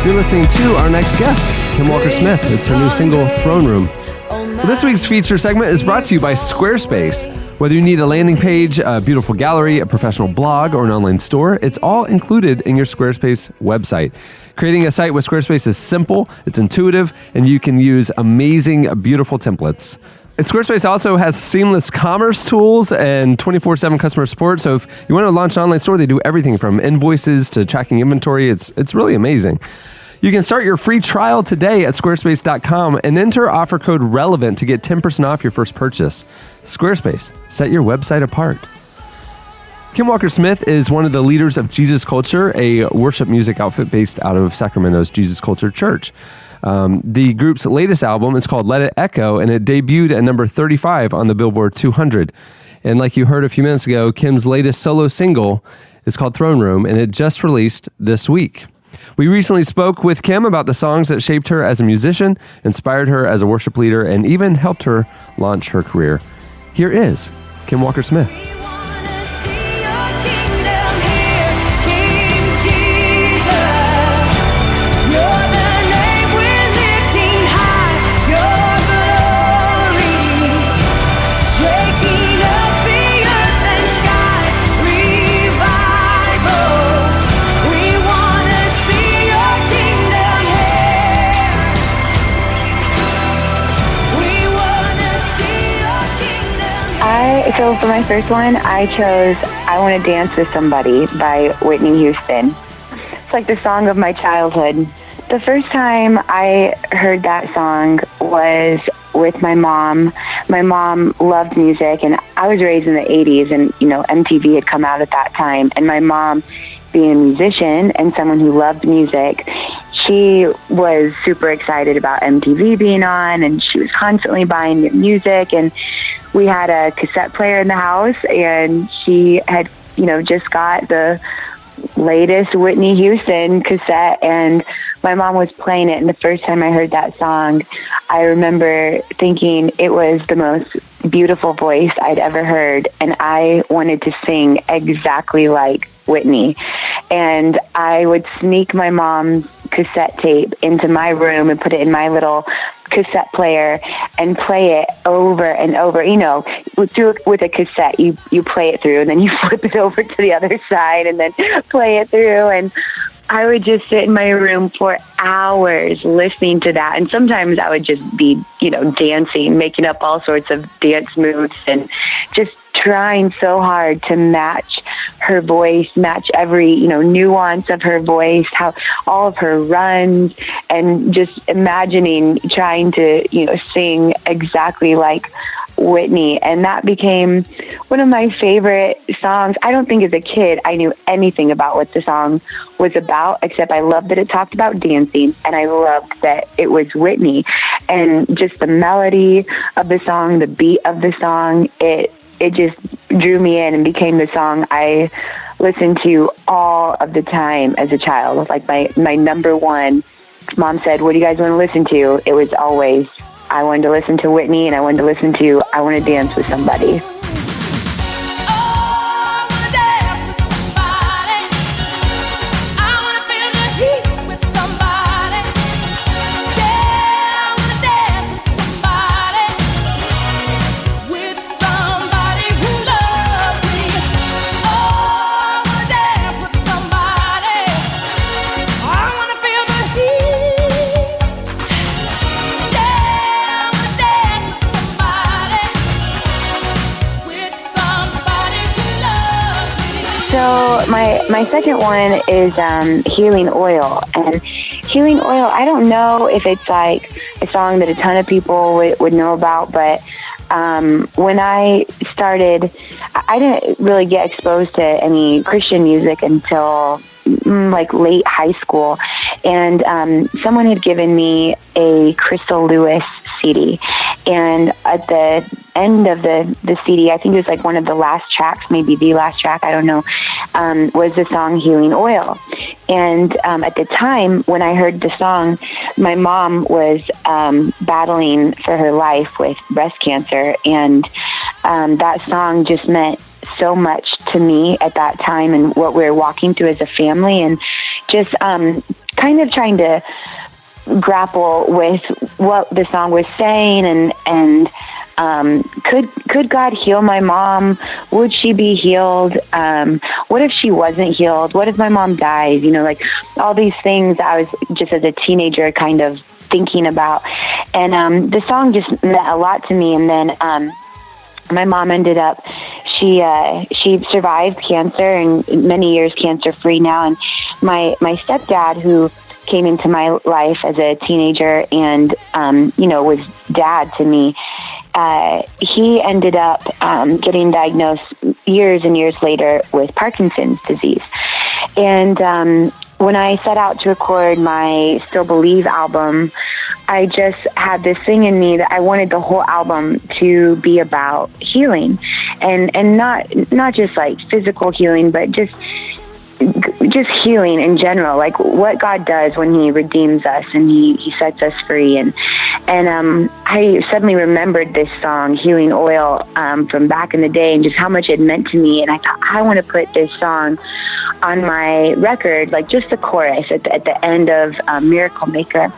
B: you.
C: You're listening to our next guest, Kim Walker-Smith. It's her new single, Throne Room. Well, this week's feature segment is brought to you by Squarespace. Whether you need a landing page, a beautiful gallery, a professional blog, or an online store, it's all included in your Squarespace website. Creating a site with Squarespace is simple, it's intuitive, and you can use amazing, beautiful templates. And Squarespace also has seamless commerce tools and 24/7 customer support. So if you want to launch an online store, they do everything from invoices to tracking inventory. It's really amazing. You can start your free trial today at squarespace.com and enter offer code RELEVANT to get 10% off your first purchase. Squarespace, set your website apart. Kim Walker-Smith is one of the leaders of Jesus Culture, a worship music outfit based out of Sacramento's Jesus Culture Church. The group's latest album is called Let It Echo, and it debuted at number 35 on the Billboard 200. And like you heard a few minutes ago, Kim's latest solo single is called Throne Room, and it just released this week. We recently spoke with Kim about the songs that shaped her as a musician, inspired her as a worship leader, and even helped her launch her career. Here is Kim Walker-Smith.
J: So for my first one, I chose I Want to Dance with Somebody by Whitney Houston. It's like the song of my childhood. The first time I heard that song was with my mom. My mom loved music, and I was raised in the 80s, and, MTV had come out at that time. And my mom, being a musician and someone who loved music, she was super excited about MTV being on, and she was constantly buying new music. And we had a cassette player in the house, and she had, just got the latest Whitney Houston cassette, and my mom was playing it. And the first time I heard that song, I remember thinking it was the most beautiful voice I'd ever heard, and I wanted to sing exactly like Whitney. And I would sneak my mom's cassette tape into my room and put it in my little cassette player and play it over and over. With a cassette, you play it through, and then you flip it over to the other side and then play it through. And I would just sit in my room for hours listening to that. And sometimes I would just be, dancing, making up all sorts of dance moves and just trying so hard to match her voice, match every, nuance of her voice, how all of her runs, and just imagining trying to, sing exactly like Whitney. And that became one of my favorite songs. I don't think as a kid I knew anything about what the song was about, except I loved that it talked about dancing, and I loved that it was Whitney. And just the melody of the song, the beat of the song, it just drew me in and became the song I listened to all of the time as a child. It was like my number one. Mom said, "What do you guys want to listen to?" It was always, I wanted to listen to Whitney, and I wanted to listen to I Want to Dance with Somebody. So my second one is Healing Oil. And Healing Oil, I don't know if it's like a song that a ton of people would know about, but when I started, I didn't really get exposed to any Christian music until like late high school. And someone had given me a Crystal Lewis CD. And at the end of the CD, I think it was like one of the last tracks, maybe the last track, I don't know, was the song Healing Oil. And at the time when I heard the song, my mom was battling for her life with breast cancer. And that song just meant so much to me at that time and what we were walking through as a family, and just kind of trying to grapple with what the song was saying, and could God heal my mom? Would she be healed? What if she wasn't healed? What if my mom dies? Like all these things I was just as a teenager kind of thinking about. And the song just meant a lot to me. And then my mom ended up, she survived cancer and many years cancer free now. And my stepdad, who came into my life as a teenager and, was dad to me, he ended up getting diagnosed years and years later with Parkinson's disease. And when I set out to record my Still Believe album, I just had this thing in me that I wanted the whole album to be about healing, and not just like physical healing, but just just healing in general, like what God does when he redeems us and he sets us free. And I suddenly remembered this song, Healing Oil, from back in the day, and just how much it meant to me. And I thought, I want to put this song on my record, like just the chorus at the end of Miracle Maker.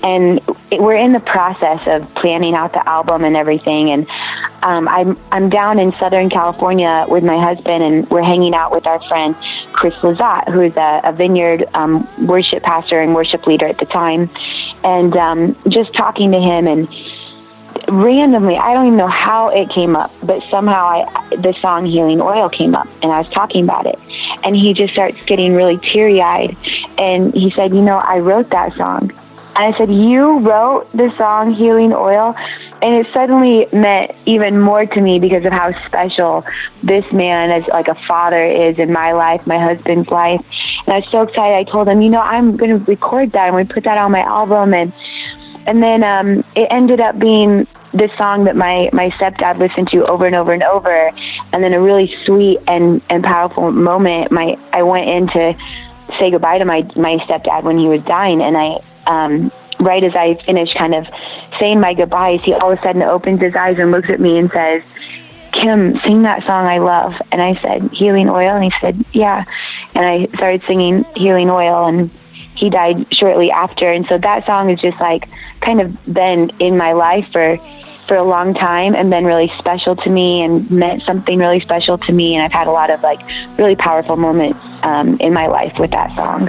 J: And we're in the process of planning out the album and everything. And I'm down in Southern California with my husband, and we're hanging out with our friend Chris Lazat, who is a vineyard worship pastor and worship leader at the time. And just talking to him, and randomly, I don't even know how it came up, but somehow the song Healing Oil came up, and I was talking about it. And he just starts getting really teary-eyed. And he said, I wrote that song. And I said, you wrote the song Healing Oil? And it suddenly meant even more to me because of how special this man as like a father is in my life, my husband's life. And I was so excited. I told him, I'm going to record that. I'm going to put that on my album. And then it ended up being this song that my stepdad listened to over and over and over. And then a really sweet and powerful moment, I went in to say goodbye to my stepdad when he was dying. And right as I finished kind of saying my goodbyes, he all of a sudden opens his eyes and looks at me and says, Kim, sing that song I love. And I said, Healing Oil? And he said, yeah. And I started singing Healing Oil, and he died shortly after. And so that song has just like kind of been in my life for a long time and been really special to me and meant something really special to me. And I've had a lot of like really powerful moments in my life with that song.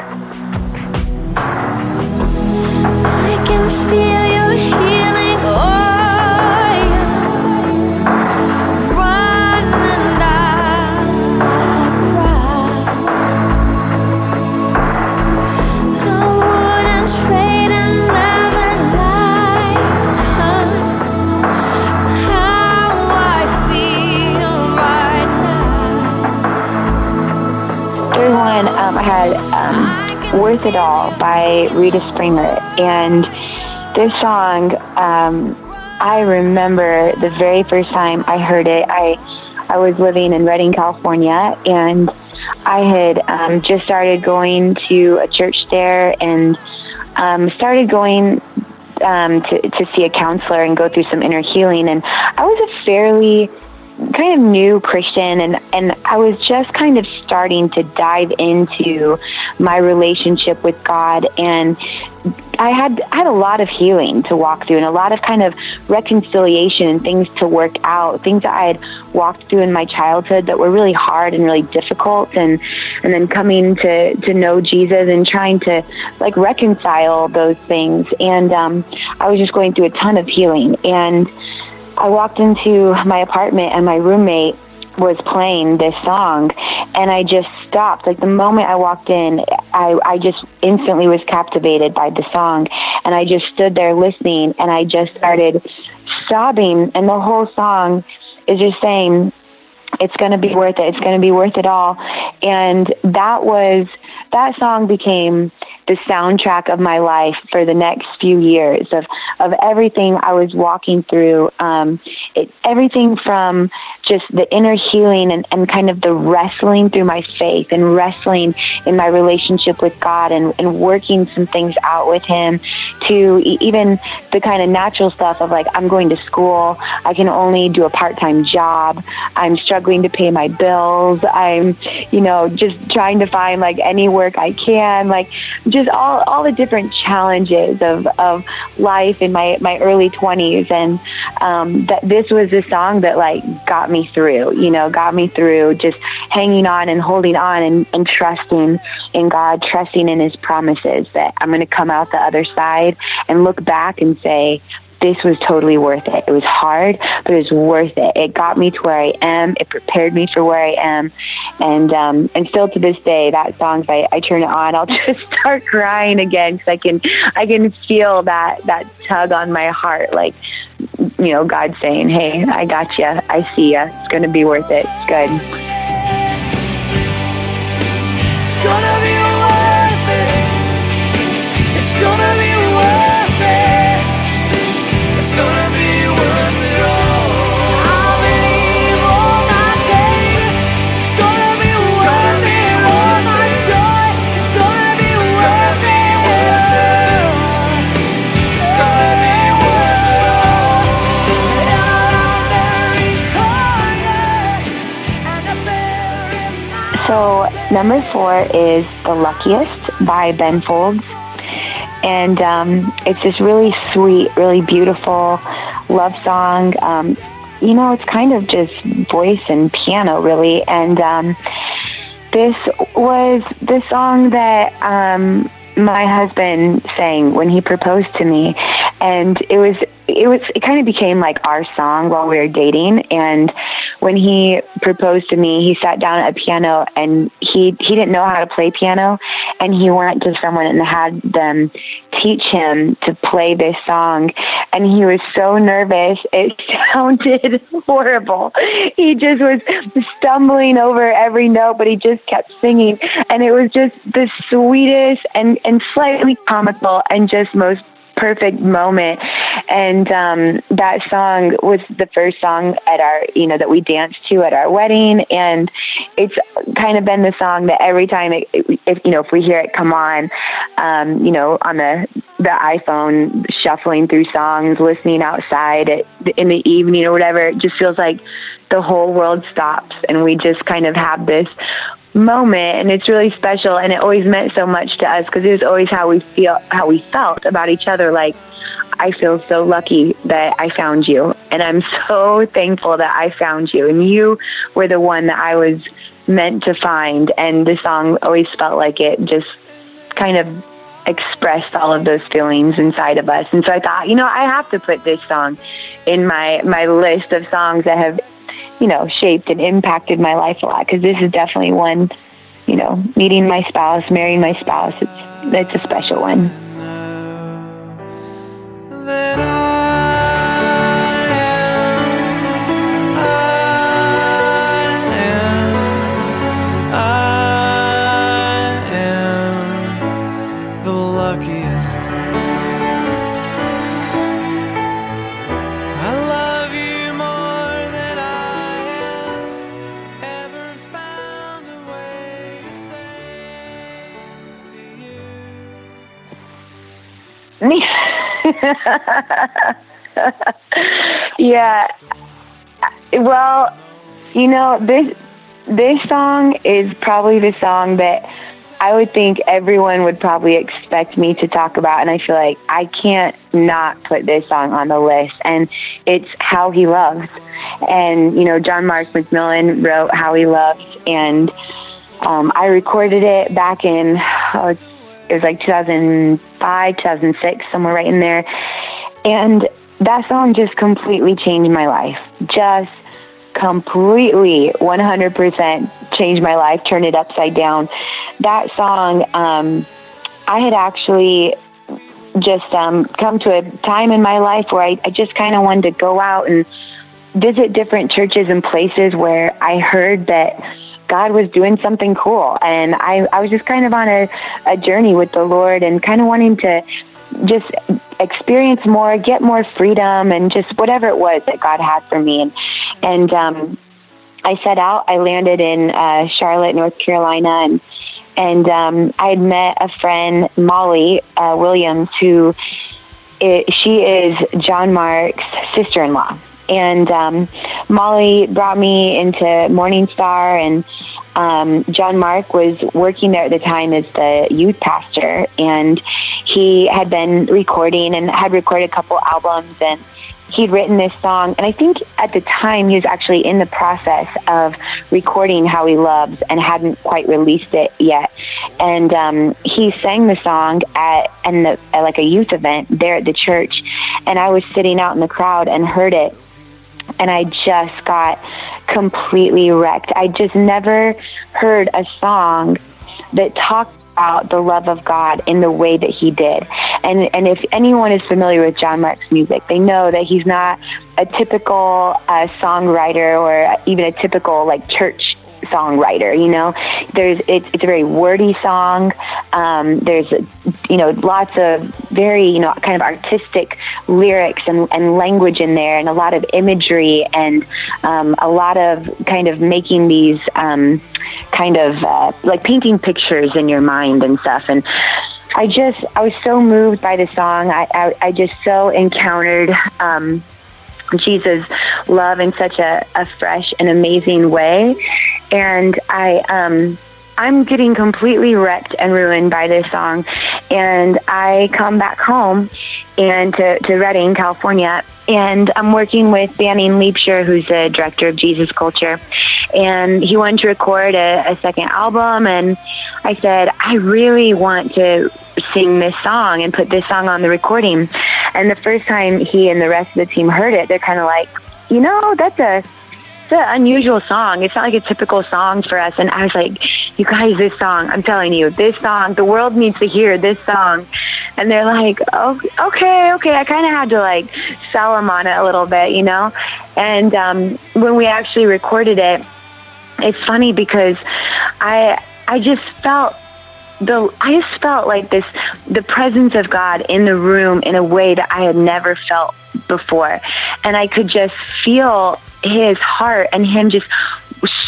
B: I can feel your healing oil running down my brow. I wouldn't trade another lifetime. How I feel right now.
J: Third one, I had Worth It All by Rita Springer. And this song, I remember the very first time I heard it, I was living in Redding, California, and I had just started going to a church there, and started going to see a counselor and go through some inner healing. And I was a fairly kind of new Christian, and I was just kind of starting to dive into my relationship with God, and I had a lot of healing to walk through and a lot of kind of reconciliation and things to work out, things that I had walked through in my childhood that were really hard and really difficult, and then coming to know Jesus and trying to like reconcile those things. And I was just going through a ton of healing. And I walked into my apartment, and my roommate was playing this song, and I just stopped. Like the moment I walked in, I just instantly was captivated by the song, and I just stood there listening, and I just started sobbing. And the whole song is just saying, it's going to be worth it. It's going to be worth it all. And that song became the soundtrack of my life for the next few years of everything I was walking through. Everything from just the inner healing and kind of the wrestling through my faith and wrestling in my relationship with God and working some things out with Him, to even the kind of natural stuff of like, I'm going to school, I can only do a part-time job, I'm struggling to pay my bills, I'm, just trying to find like any work I can, like just all the different challenges of life in my early 20s. And that this was the song that like got me through just hanging on and holding on and trusting in God, trusting in His promises that I'm going to come out the other side and look back and say, this was totally worth it. It was hard, but it was worth it. It got me to where I am. It prepared me for where I am. And still to this day, that song, if I turn it on, I'll just start crying again, because I can feel that tug on my heart, like, God saying, hey, I got you. I see you. It's going to be worth it. It's good.
B: It's gonna be worth it. It's gonna be worth it. It's gonna be worth it all. I believe all my days. It's gonna be worth it all my
J: Number 4 is The Luckiest by Ben Folds. And it's this really sweet, really beautiful love song. It's kind of just voice and piano, really. And this was the song that my husband sang when he proposed to me. And it kind of became like our song while we were dating. And when he proposed to me, he sat down at a piano, and he didn't know how to play piano, and he went to someone and had them teach him to play this song. And he was so nervous, it sounded horrible. He just was stumbling over every note, but he just kept singing. And it was just the sweetest and slightly comical and just most perfect moment. And that song was the first song at our, that we danced to at our wedding. And it's kind of been the song that every time if we hear it come on, on the iPhone, shuffling through songs, listening outside in the evening or whatever, it just feels like the whole world stops, and we just kind of have this moment, and it's really special. And it always meant so much to us, because it was always how we felt about each other. Like, I feel so lucky that I found you, and I'm so thankful that I found you, and you were the one that I was meant to find. And the song always felt like it just kind of expressed all of those feelings inside of us. And so I thought, I have to put this song in my list of songs that have shaped and impacted my life a lot, because this is definitely one, meeting my spouse, marrying my spouse, it's a special one.
B: That I am the luckiest. I love you more than I have ever found a way to say to you.
J: Yeah. Well, this song is probably the song that I would think everyone would probably expect me to talk about, and I feel like I can't not put this song on the list, and it's How He Loves. And, John Mark McMillan wrote How He Loves, and I recorded it back in, it was like 2005, 2006, somewhere right in there. And that song just completely changed my life. Just completely 100% changed my life, turned it upside down. That song, I had actually just come to a time in my life where I just kind of wanted to go out and visit different churches and places where I heard that God was doing something cool. And I was just kind of on a journey with the Lord, and kind of wanting to just experience more, get more freedom, and just whatever it was that God had for me. And I set out. I landed in Charlotte, North Carolina, and I had met a friend, Molly Williams, she is John Mark's sister-in-law. And Molly brought me into Morning Star, and John Mark was working there at the time as the youth pastor, and he had been recording and had recorded a couple albums, and he'd written this song. And I think at the time he was actually in the process of recording How He Loves and hadn't quite released it yet. And he sang the song at like a youth event there at the church, and I was sitting out in the crowd and heard it. And I just got completely wrecked. I just never heard a song that talked about the love of God in the way that he did. And if anyone is familiar with John Mark's music, they know that he's not a typical songwriter or even a typical like church songwriter. It's a very wordy song. There's lots of very kind of artistic lyrics and language in there, and a lot of imagery, and a lot of kind of making these like painting pictures in your mind and stuff. And I was so moved by the song. I just so encountered Jesus' love in such a fresh and amazing way. And I I'm getting completely wrecked and ruined by this song. And I come back home and to Redding, California, and I'm working with Banning Leapshire, who's the director of Jesus Culture. And he wanted to record a second album. And I said, I really want to sing this song and put this song on the recording. And the first time he and the rest of the team heard it, they're kind of like, you know, it's an unusual song. It's not like a typical song for us. And I was like, you guys, this song, I'm telling you, this song, the world needs to hear this song. And they're like, oh, okay. I kind of had to like sell them on it a little bit, you know? And when we actually recorded it, it's funny because I just felt like the presence of God in the room in a way that I had never felt before. And I could just feel his heart and him just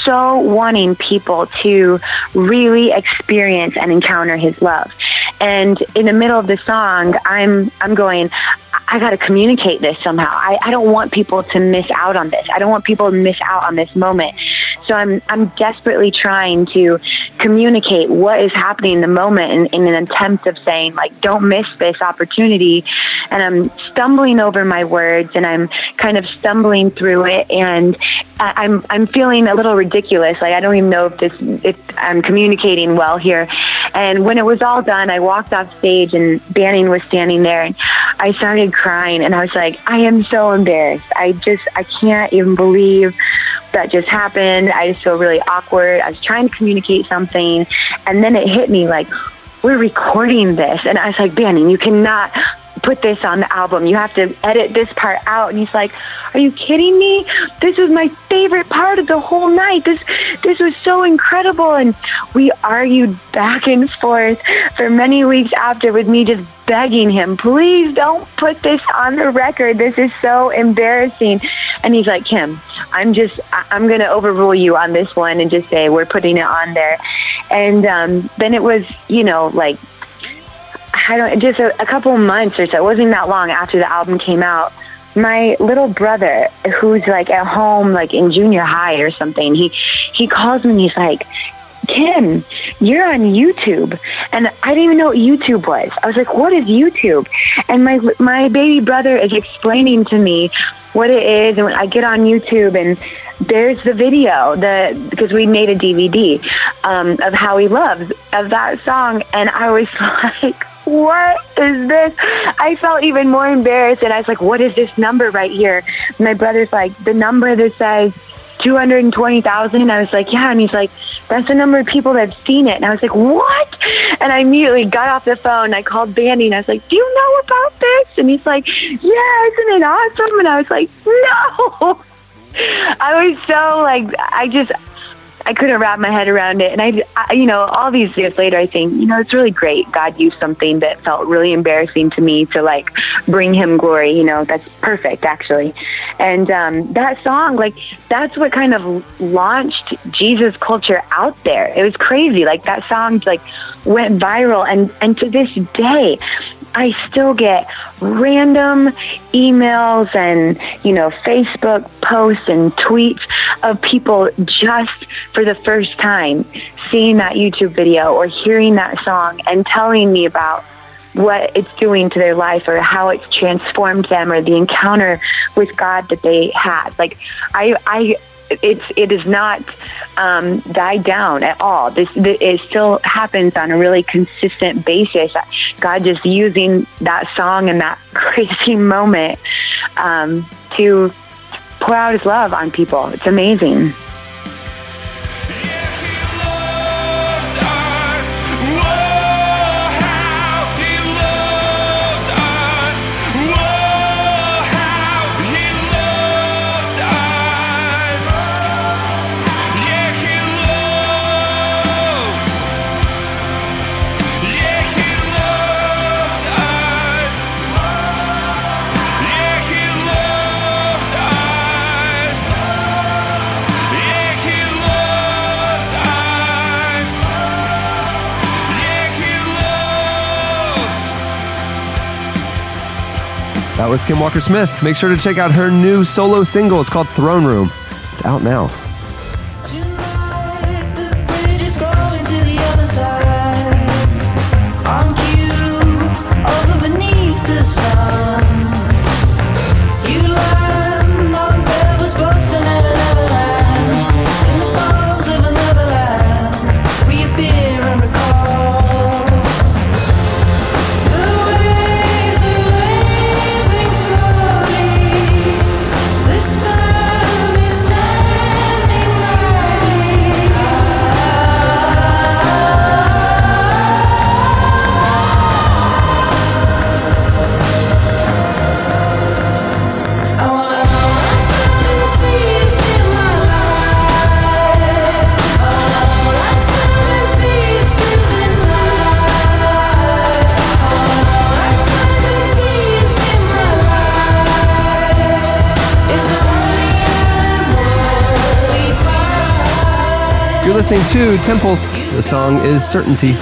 J: so wanting people to really experience and encounter his love. And in the middle of the song, I'm going, I got to communicate this somehow. I don't want people to miss out on this. I don't want people to miss out on this moment. So I'm desperately trying to communicate what is happening in the moment in an attempt of saying, like, don't miss this opportunity. And I'm stumbling over my words and I'm kind stumbling through it. And I'm feeling a little ridiculous. Like, I don't even know if I'm communicating well here. And when it was all done, I walked off stage and Banning was standing there and I started crying and I was like, I am so embarrassed. I can't even believe that just happened. I just feel really awkward. I was trying to communicate something and then it hit me like, we're recording this. And I was like, Banning, you cannot put this on the album. You have to edit this part out. And he's like, are you kidding me? This was my favorite part of the whole night. This was so incredible. And we argued back and forth for many weeks after with me just begging him, please don't put this on the record. This is so embarrassing. And he's like, Kim, I'm going to overrule you on this one and just say we're putting it on there. And then it was, like, just a couple months or so. It wasn't that long after the album came out. My little brother, who's like at home, like in junior high or something, he calls me and he's like, Kim, you're on YouTube. And I didn't even know what YouTube was. I was like, what is YouTube? And my baby brother is explaining to me what it is. And when I get on YouTube and there's the video, because we made a DVD of How He Loves, of that song. And I was like, what is this? I felt even more embarrassed. And I was like, what is this number right here? And my brother's like, the number that says 220,000. I was like, yeah. And he's like, that's the number of people that have seen it. And I was like, what? And I immediately got off the phone. I called Bandy and I was like, do you know about this? And he's like, yeah, isn't it awesome? And I was like, no. I was so like, I couldn't wrap my head around it. And I all these years later, I think, it's really great. God used something that felt really embarrassing to me to like bring him glory. That's perfect actually. And that song, like, that's what kind of launched Jesus Culture out there. It was crazy. Like, that song like went viral. And to this day, I still get random emails and, Facebook posts and tweets of people just for the first time seeing that YouTube video or hearing that song and telling me about what it's doing to their life or how it's transformed them or the encounter with God that they had. Like, it is not died down at all. It still happens on a really consistent basis. God just using that song and that crazy moment to pour out his love on people. It's amazing.
C: That was Kim Walker-Smith. Make sure to check out her new solo single. It's called Throne Room. It's out now.
B: Tonight, the weight is growing to
C: listening to Temples. The song is Certainty.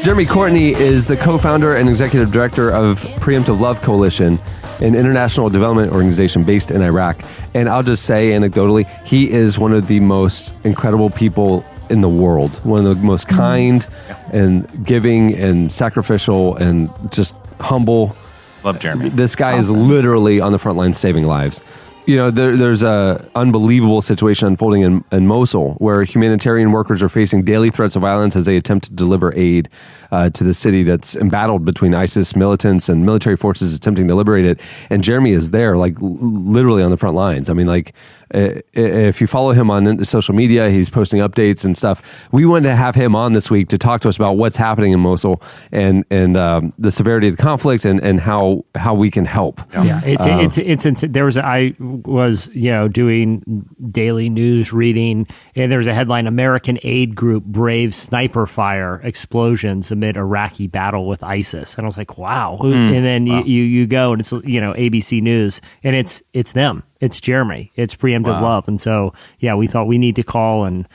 C: Jeremy Courtney is the co-founder and executive director of Preemptive Love Coalition, an international development organization based in Iraq. And I'll just say anecdotally, he is one of the most incredible people in the world. One of the most kind and giving and sacrificial and just humble.
D: Love Jeremy.
C: This guy is literally on the front line saving lives. You know, there's a unbelievable situation unfolding in Mosul where humanitarian workers are facing daily threats of violence as they attempt to deliver aid to the city that's embattled between ISIS militants and military forces attempting to liberate it. And Jeremy is there, like literally on the front lines. I mean, like if you follow him on social media, he's posting updates and stuff. We wanted to have him on this week to talk to us about what's happening in Mosul and the severity of the conflict and how we can help.
F: Yeah, it's I was doing daily news reading, and there was a headline: American aid group braves sniper fire explosions amid Iraqi battle with ISIS. And I was like, wow. And then you go and it's ABC News, and it's them. It's Jeremy. It's Preemptive Love. And so, yeah, we thought we need to call and,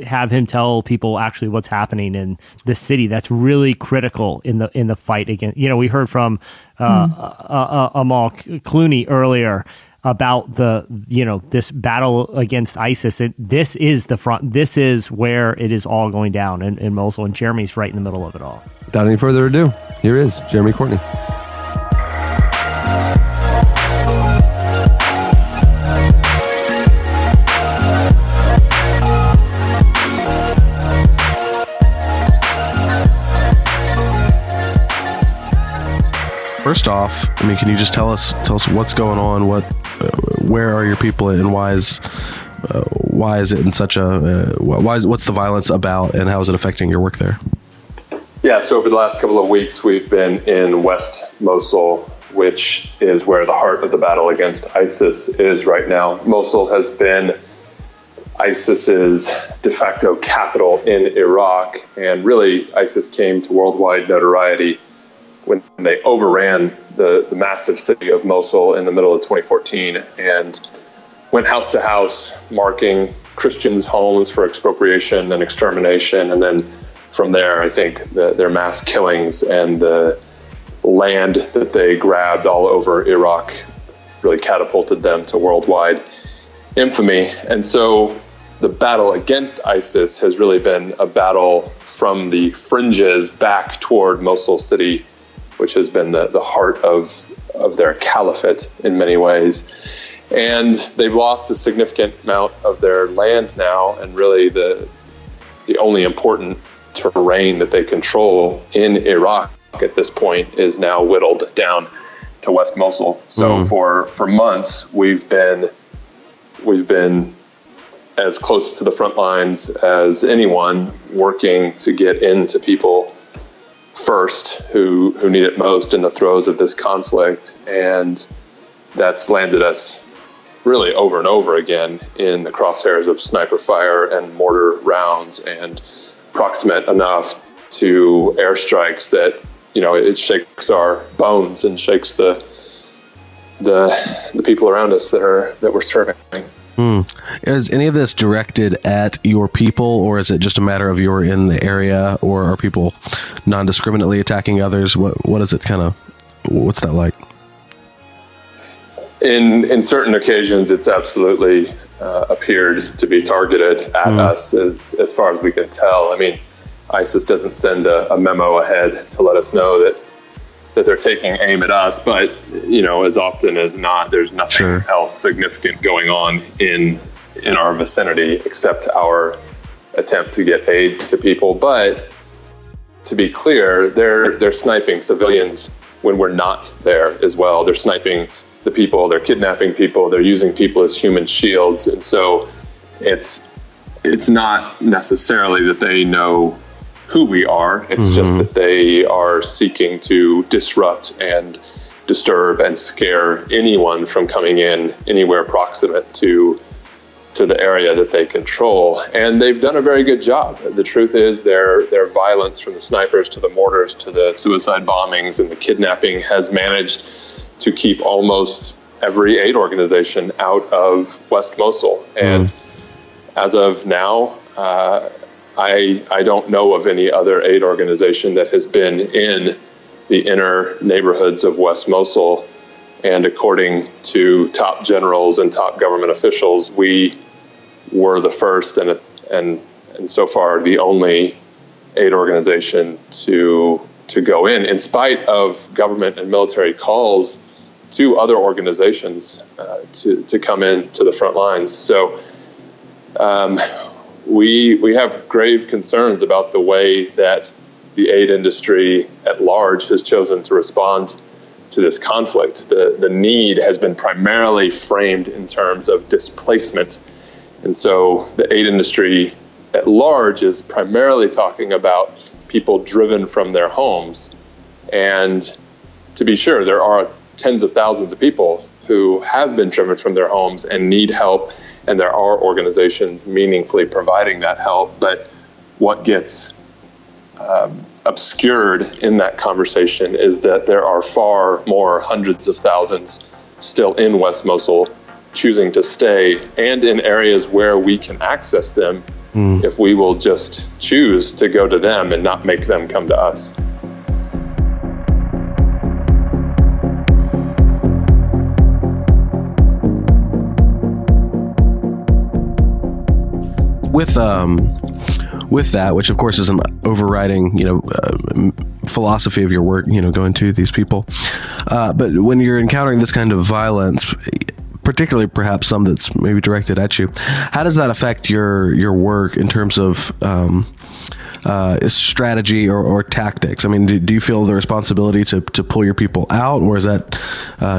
F: have him tell people actually what's happening in the city. That's really critical in the fight against, we heard from Amal Clooney earlier about this battle against ISIS. This is the front. This is where it is all going down in Mosul. And Jeremy's right in the middle of it all.
C: Without any further ado, here is Jeremy Courtney.
K: First off, can you just tell us what's going on? Where are your people, and why is it in such a what's the violence about, and how is it affecting your work there?
L: Yeah, so over the last couple of weeks, we've been in West Mosul, which is where the heart of the battle against ISIS is right now. Mosul has been ISIS's de facto capital in Iraq, and really ISIS came to worldwide notoriety when they overran the massive city of Mosul in the middle of 2014 and went house to house, marking Christians' homes for expropriation and extermination. And then from there, I think their mass killings and the land that they grabbed all over Iraq really catapulted them to worldwide infamy. And so the battle against ISIS has really been a battle from the fringes back toward Mosul city, which has been the heart of their caliphate in many ways. And they've lost a significant amount of their land now, and really the only important terrain that they control in Iraq at this point is now whittled down to West Mosul. So for months we've been as close to the front lines as anyone, working to get into people first who need it most in the throes of this conflict. And that's landed us really over and over again in the crosshairs of sniper fire and mortar rounds, and proximate enough to airstrikes that it shakes our bones and shakes the people around us that we're serving.
K: Is any of this directed at your people, or is it just a matter of you're in the area, or are people non-discriminately attacking others? What is it what's that like?
L: In certain occasions, it's absolutely appeared to be targeted at us as far as we can tell. ISIS doesn't send a memo ahead to let us know that they're taking aim at us, but as often as not, there's nothing else significant going on in our vicinity except our attempt to get aid to people. But to be clear, they're sniping civilians when we're not there as well. They're sniping the people, they're kidnapping people, they're using people as human shields. And so it's not necessarily that they know who we are. It's just that they are seeking to disrupt and disturb and scare anyone from coming in anywhere proximate to the area that they control. And they've done a very good job. The truth is their violence, from the snipers to the mortars to the suicide bombings and the kidnapping, has managed to keep almost every aid organization out of West Mosul. And as of now, I don't know of any other aid organization that has been in the inner neighborhoods of West Mosul. And according to top generals and top government officials, we were the first and so far the only aid organization to go in spite of government and military calls to other organizations to come in to the front lines. So we have grave concerns about the way that the aid industry at large has chosen to respond to this conflict. The need has been primarily framed in terms of displacement. And so the aid industry at large is primarily talking about people driven from their homes. And to be sure, there are tens of thousands of people who have been driven from their homes and need help, and there are organizations meaningfully providing that help. But what gets obscured in that conversation is that there are far more hundreds of thousands still in West Mosul choosing to stay, and in areas where we can access them if we will just choose to go to them and not make them come to us.
K: With that, which of course is an overriding, philosophy of your work, going to these people. But when you're encountering this kind of violence, particularly perhaps some that's maybe directed at you, how does that affect your work in terms of strategy or tactics? I mean, do you feel the responsibility to pull your people out, or is that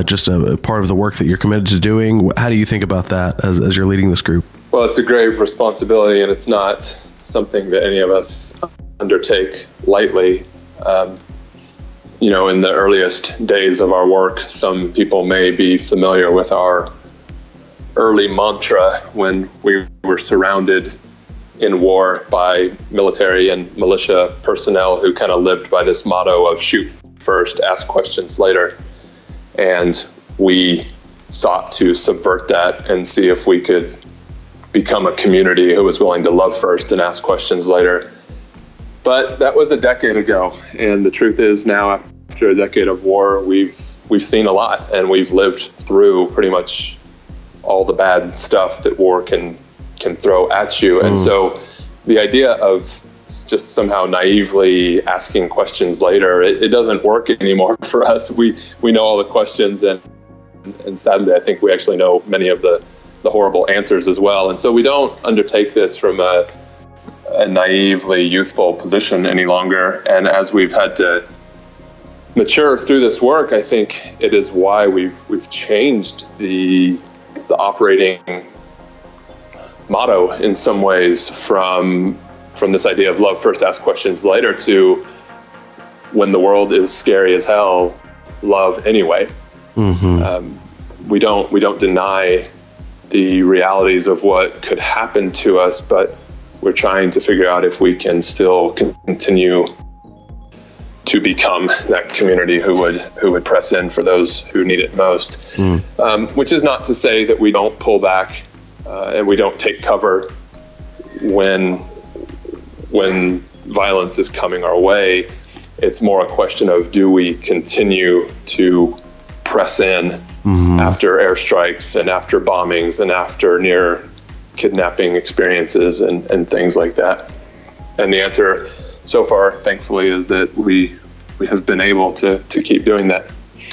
K: just a part of the work that you're committed to doing? How do you think about that as you're leading this group?
L: Well, it's a grave responsibility, and it's not something that any of us undertake lightly. In the earliest days of our work, some people may be familiar with our early mantra when we were surrounded in war by military and militia personnel who kind of lived by this motto of shoot first, ask questions later. And we sought to subvert that and see if we could become a community who was willing to love first and ask questions later. But that was a decade ago, and the truth is now, after a decade of war, we've seen a lot, and we've lived through pretty much all the bad stuff that war can throw at you. And so the idea of just somehow naively asking questions later, it doesn't work anymore for us. We know all the questions, and sadly, I think we actually know many of the horrible answers as well. And so we don't undertake this from a naively youthful position any longer. And as we've had to mature through this work, I think it is why we've changed the operating motto in some ways from this idea of love first, ask questions later to when the world is scary as hell, love anyway. We don't deny the realities of what could happen to us, but we're trying to figure out if we can still continue to become that community who would press in for those who need it most. Which is not to say that we don't pull back and we don't take cover when violence is coming our way. It's more a question of, do we continue to press in after airstrikes and after bombings and after near kidnapping experiences and things like that? And the answer so far, thankfully, is that we have been able to keep doing that.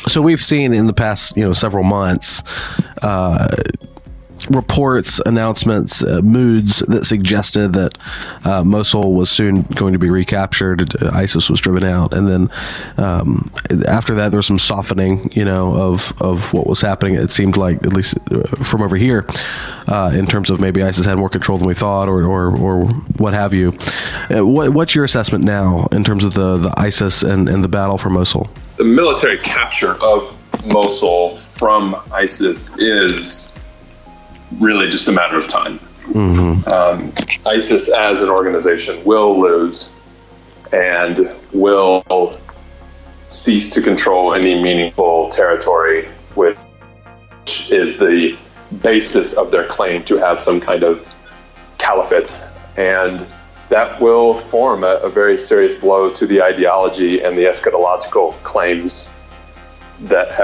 K: So we've seen in the past, several months, reports, announcements, moods that suggested that Mosul was soon going to be recaptured. ISIS was driven out, and then after that, there was some softening, of what was happening. It seemed like, at least from over here, in terms of maybe ISIS had more control than we thought, or what have you. What's your assessment now in terms of the ISIS and the battle for Mosul?
L: The military capture of Mosul from ISIS is really just a matter of time. ISIS as an organization will lose and will cease to control any meaningful territory, which is the basis of their claim to have some kind of caliphate And that will form a very serious blow to the ideology and the eschatological claims that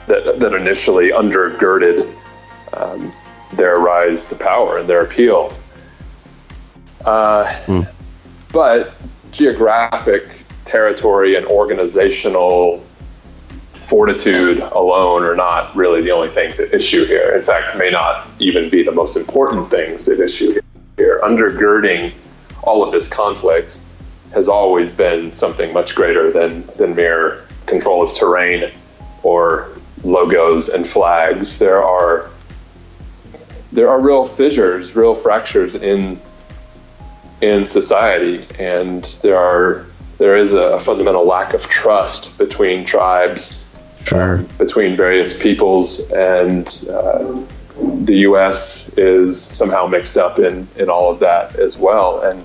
L: initially undergirded their rise to power and their appeal. But geographic territory and organizational fortitude alone are not really the only things at issue here. In fact, may not even be the most important things at issue here. Undergirding all of this conflict has always been something much greater than mere control of terrain or logos and flags. There are real fissures, real fractures in society, and there is a fundamental lack of trust between tribes, between various peoples, and the U.S. is somehow mixed up in all of that as well. And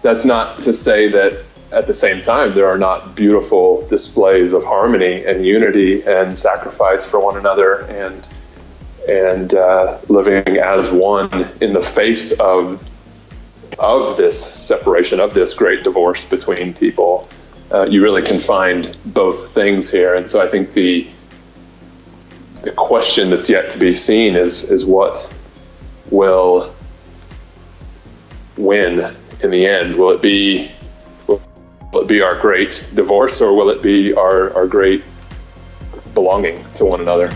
L: that's not to say that at the same time there are not beautiful displays of harmony and unity and sacrifice for one another and living as one in the face of this separation, of this great divorce between people. You really can find both things here. And so I think the question that's yet to be seen is what will win in the end. Will it be our great divorce, or will it be our great belonging to one another?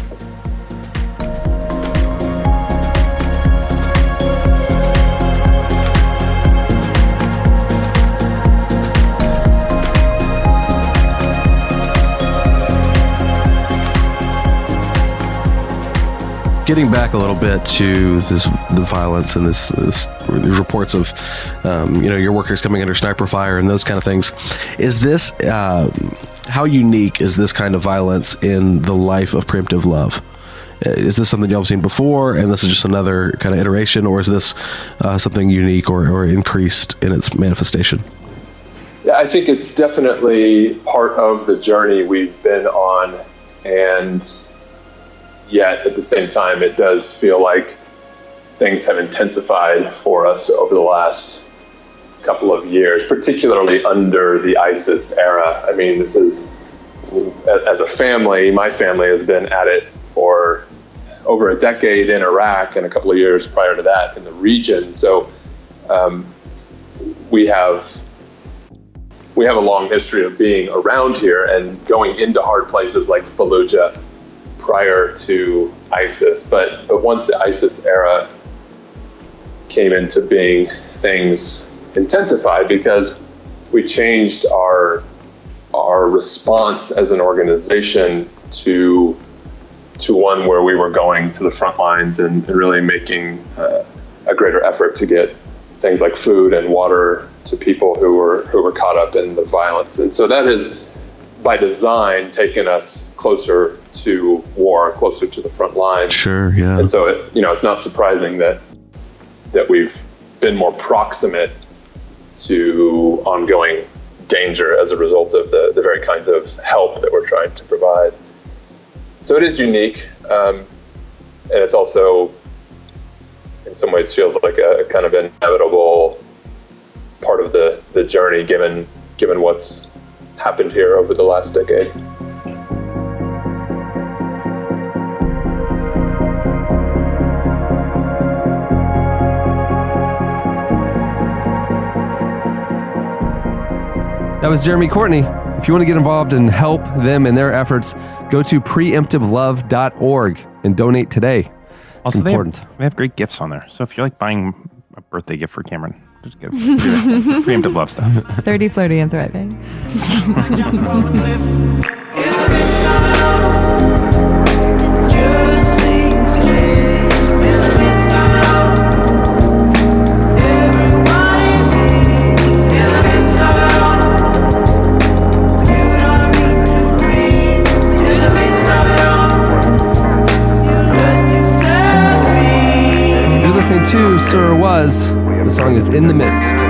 K: Getting back a little bit to the violence and these reports of, your workers coming under sniper fire and those kind of things. Is this, how unique is this kind of violence in the life of Preemptive Love? Is this something y'all have seen before, and this is just another kind of iteration, or is this something unique or increased in its manifestation?
L: Yeah, I think it's definitely part of the journey we've been on, and yet at the same time, it does feel like things have intensified for us over the last couple of years, particularly under the ISIS era. I mean, this is, as a family, my family has been at it for over a decade in Iraq and a couple of years prior to that in the region. So we have a long history of being around here and going into hard places like Fallujah prior to ISIS. But once the ISIS era came into being, things intensified because we changed our response as an organization to one where we were going to the front lines and really making a greater effort to get things like food and water to people who were caught up in the violence. And so that has, by design, taken us closer to war, closer to the front lines.
K: Sure, yeah.
L: And so it's not surprising that we've been more proximate to ongoing danger as a result of the very kinds of help that we're trying to provide. So it is unique, and it's also, in some ways, feels like a kind of inevitable part of the journey, given what's happened here over the last decade.
C: That was Jeremy Courtney. If you want to get involved and help them in their efforts, go to preemptivelove.org and donate today.
D: Also,
C: it's important.
D: They have great gifts on there. So if you're like buying a birthday gift for Cameron, just get Preemptive Love stuff.
E: 30, flirty, and thriving.
C: Listening to Sir Was. The song is In the Midst. If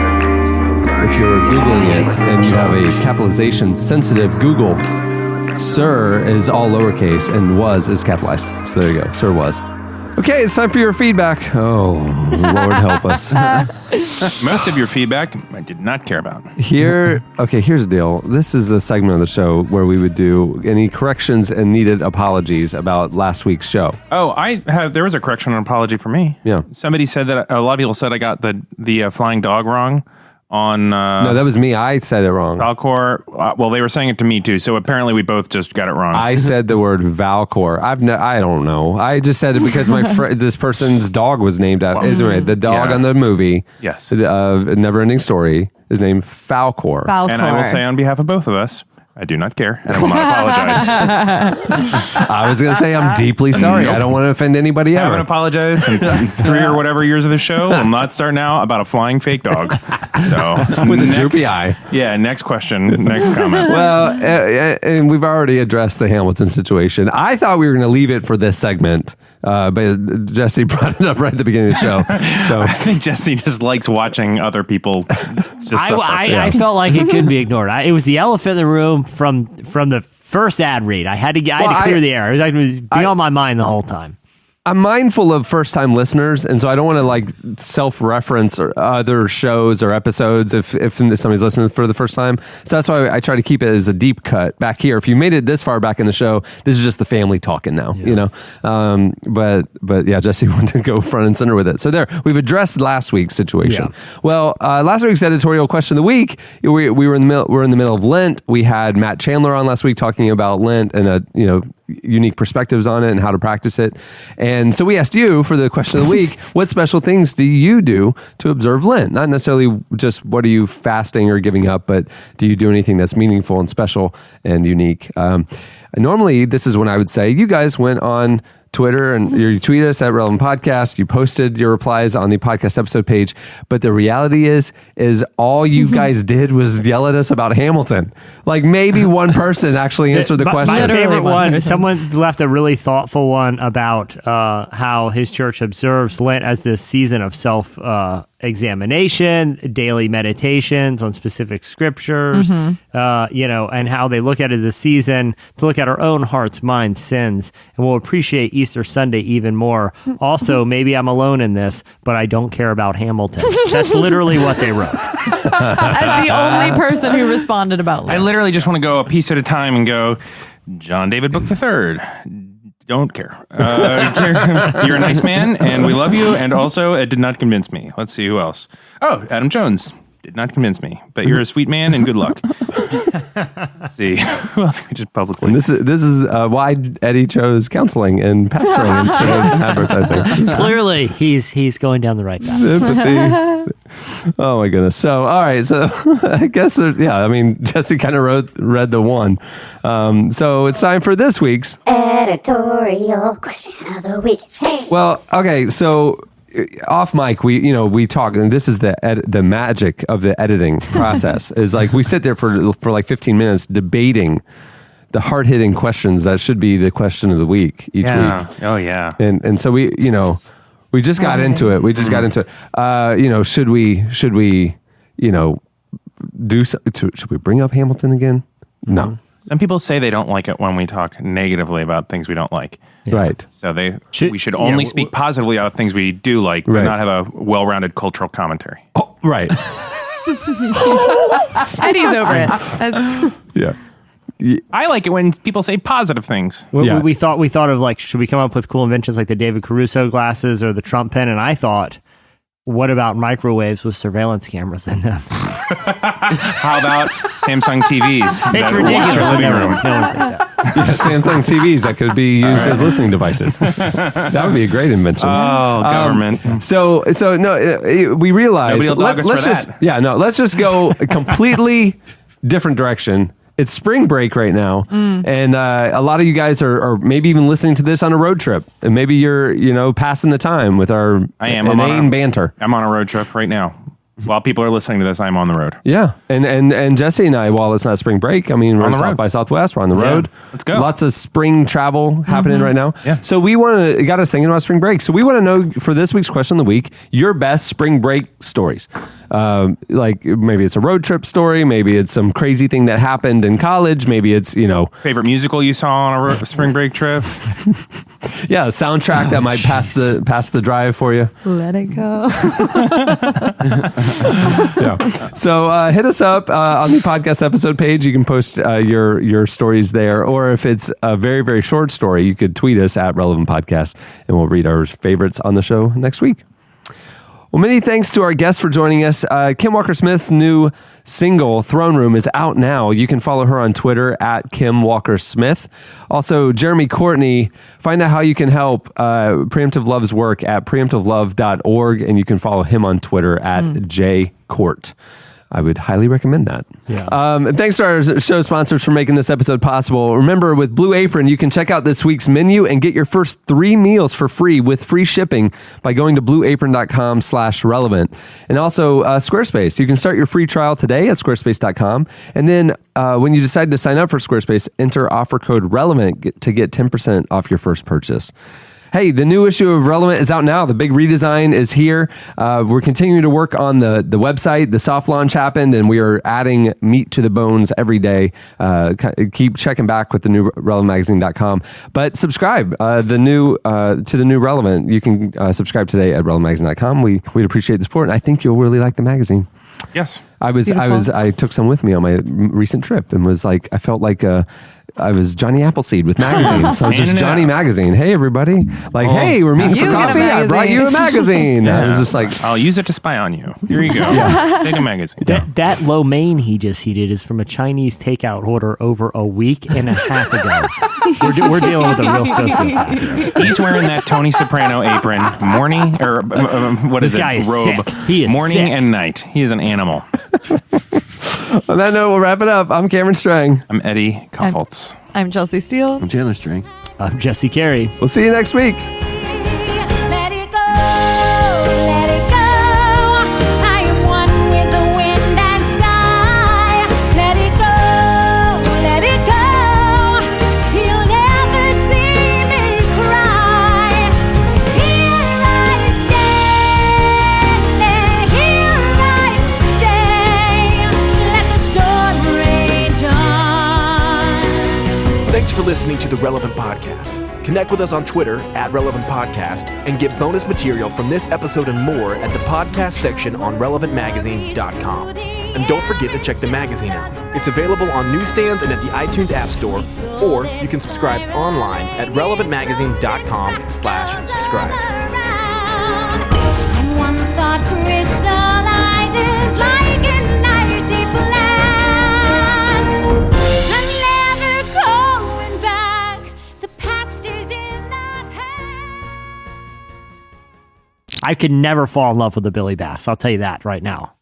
C: you're Googling it and you have a capitalization sensitive Google, Sir is all lowercase and Was is capitalized. So there you go, Sir Was. Okay, it's time for your feedback. Oh, Lord help us.
D: Most of your feedback I did not care about.
C: Here's the deal. This is the segment of the show where we would do any corrections and needed apologies about last week's show.
D: Oh, there was a correction and apology for me.
C: Yeah.
D: Somebody said that a lot of people said I got the flying dog wrong on...
C: no, that was me. I said it wrong.
D: Valcor. Well, they were saying it to me too, so apparently we both just got it wrong.
C: I said the word Valcor. I don't know. I just said it because this person's dog was named after the dog on the movie.
D: Yes.
C: Never-Ending Story is named Falcor.
D: And I will say on behalf of both of us, I do not care, and I will not apologize.
C: I was going to say I'm deeply sorry.
D: Nope.
C: I don't want to offend anybody
D: I
C: ever.
D: haven't apologized in 3 or whatever years of the show. Will not start now about a flying fake dog. So
C: with a droopy eye.
D: Yeah. Next question. Next comment.
C: Well, and we've already addressed the Hamilton situation. I thought we were going to leave it for this segment. But Jesse brought it up right at the beginning of the show. So
D: I think Jesse just likes watching other people just suffer.
F: I felt like it couldn't be ignored. It was the elephant in the room from the first ad read. I had to clear the air. It was beyond my mind the whole time.
C: I'm mindful of first-time listeners, and so I don't want to self-reference or other shows or episodes if somebody's listening for the first time. So that's why I try to keep it as a deep cut back here. If you made it this far back in the show, this is just the family talking now, you know. But yeah, Jesse wanted to go front and center with it. So there, we've addressed last week's situation. Yeah. Well, last week's editorial question of the week, we're in the middle of Lent. We had Matt Chandler on last week talking about Lent and unique perspectives on it and how to practice it. And so we asked you for the question of the week, what special things do you do to observe Lent? Not necessarily just what are you fasting or giving up, but do you do anything that's meaningful and special and unique? Normally, this is when I would say, you guys went on Twitter and you tweet us at Relevant Podcast. You posted your replies on the podcast episode page. But the reality is all you guys did was yell at us about Hamilton. Like maybe one person actually answered the question.
F: My favorite one, someone left a really thoughtful one about how his church observes Lent as this season of self-examination, daily meditations on specific scriptures, and how they look at it as a season to look at our own hearts, minds, sins, and we'll appreciate Easter Sunday even more. Also, maybe I'm alone in this, but I don't care about Hamilton. That's literally what they wrote.
E: As the only person who responded about Lent.
D: I literally just want to go a piece at a time and go, John David Book III. Don't care. You're a nice man, and we love you, and also it did not convince me. Let's see who else. Oh, Adam Jones. Did not convince me, but you're a sweet man and good luck. Let's see, who else can we just publicly?
C: And this is why Eddie chose counseling and pastoring instead of advertising.
F: Clearly, he's going down the right path.
C: Empathy. Oh my goodness. So all right. So I guess Jesse kind of read the one. So it's time for this week's
B: editorial question of the week.
C: Well, okay. So off mic, we talk, and this is the magic of the editing process. Is like we sit there for like 15 minutes debating the hard-hitting questions that should be the question of the week each week.
D: Oh yeah.
C: And so we just got into it. We just got into it. Should we should we bring up Hamilton again? No.
D: Some people say they don't like it when we talk negatively about things we don't like.
C: Yeah. Right.
D: So we should only speak positively about things we do like, but not have a well-rounded cultural commentary.
C: Oh, right.
E: Eddie's over it.
C: Yeah.
D: I like it when people say positive things.
F: We thought of should we come up with cool inventions like the David Caruso glasses or the Trump pen? And I thought, what about microwaves with surveillance cameras in them?
D: How about Samsung TVs?
F: It's ridiculous.
D: Your living room.
F: No one think that.
C: Yeah, Samsung TVs that could be used as listening devices. That would be a great invention.
D: Oh, government.
C: So no, we realized. Let's just go a completely different direction. It's spring break right now, and a lot of you guys are maybe even listening to this on a road trip, and maybe you're passing the time with our inane banter.
D: I'm on a road trip right now. While people are listening to this, I'm on the road.
C: Yeah, and Jesse and I, while it's not spring break, we're in South by Southwest. We're on the road.
D: Let's go.
C: Lots of spring travel happening right now.
D: Yeah.
C: So it got us thinking about spring break. So we want to know for this week's question of the week, your best spring break stories. like maybe it's a road trip story, maybe it's some crazy thing that happened in college, maybe it's,
D: favorite musical you saw on a spring break trip.
C: Yeah, a soundtrack that might pass the drive for you.
E: Let it go.
C: Yeah. So hit us up on the podcast episode page. You can post your stories there, or if it's a very, very short story, you could tweet us at Relevant Podcast, and we'll read our favorites on the show next week. Well, many thanks to our guests for joining us. Kim Walker-Smith's new single, Throne Room, is out now. You can follow her on Twitter at Kim Walker-Smith. Also, Jeremy Courtney, find out how you can help Preemptive Love's work at preemptivelove.org, and you can follow him on Twitter at jcourt. I would highly recommend that.
F: Yeah.
C: Thanks to our show sponsors for making this episode possible. Remember, with Blue Apron, you can check out this week's menu and get your first 3 meals for free with free shipping by going to blueapron.com/relevant. And also Squarespace. You can start your free trial today at squarespace.com. And then when you decide to sign up for Squarespace, enter offer code RELEVANT to get 10% off your first purchase. Hey, the new issue of Relevant is out now. The big redesign is here. We're continuing to work on the website. The soft launch happened, and we are adding meat to the bones every day. Keep checking back with the new relevantmagazine.com. But subscribe to the new Relevant. You can subscribe today at relevantmagazine.com. We'd appreciate the support, and I think you'll really like the magazine.
D: Yes.
C: I took some with me on my recent trip, and was like, I felt like I was Johnny Appleseed with magazines. So I was just Johnny Magazine. Hey, everybody. Like, hey, we're meeting for coffee. I brought you a magazine.
D: Yeah.
C: I was just like,
D: I'll use it to spy on you. Here you go. Take a magazine.
F: That lo mein he just heated is from a Chinese takeout order over a week and a half ago. We're dealing with a real sociopath.
D: He's wearing that Tony Soprano apron morning, or what is
F: This guy
D: it?
F: is
D: Robe.
F: sick. He is
D: morning
F: sick.
D: and night. He is an animal.
C: on that note, we'll wrap it up. I'm Cameron Strang.
D: I'm Eddie Koffoltz.
E: I'm Chelsea Steele.
M: I'm Chandler String.
F: I'm Jesse Carey.
C: We'll see you next week.
B: Let it go, let it go. I am one with the wind and sky. Let it go, let it go. You'll never see me cry. Here I stand, here I stay. Let the storm rage on.
A: Thanks for listening to the Relevant Podcast. Connect with us on Twitter at Relevant Podcast and get bonus material from this episode and more at the podcast section on relevantmagazine.com. And don't forget to check the magazine out. It's available on newsstands and at the iTunes App Store, or you can subscribe online at relevantmagazine.com/subscribe.
B: And one thought crystallizes like an icy blast. I'm never going back. The past is in the past.
F: I could never fall in love with a Billy Bass. I'll tell you that right now.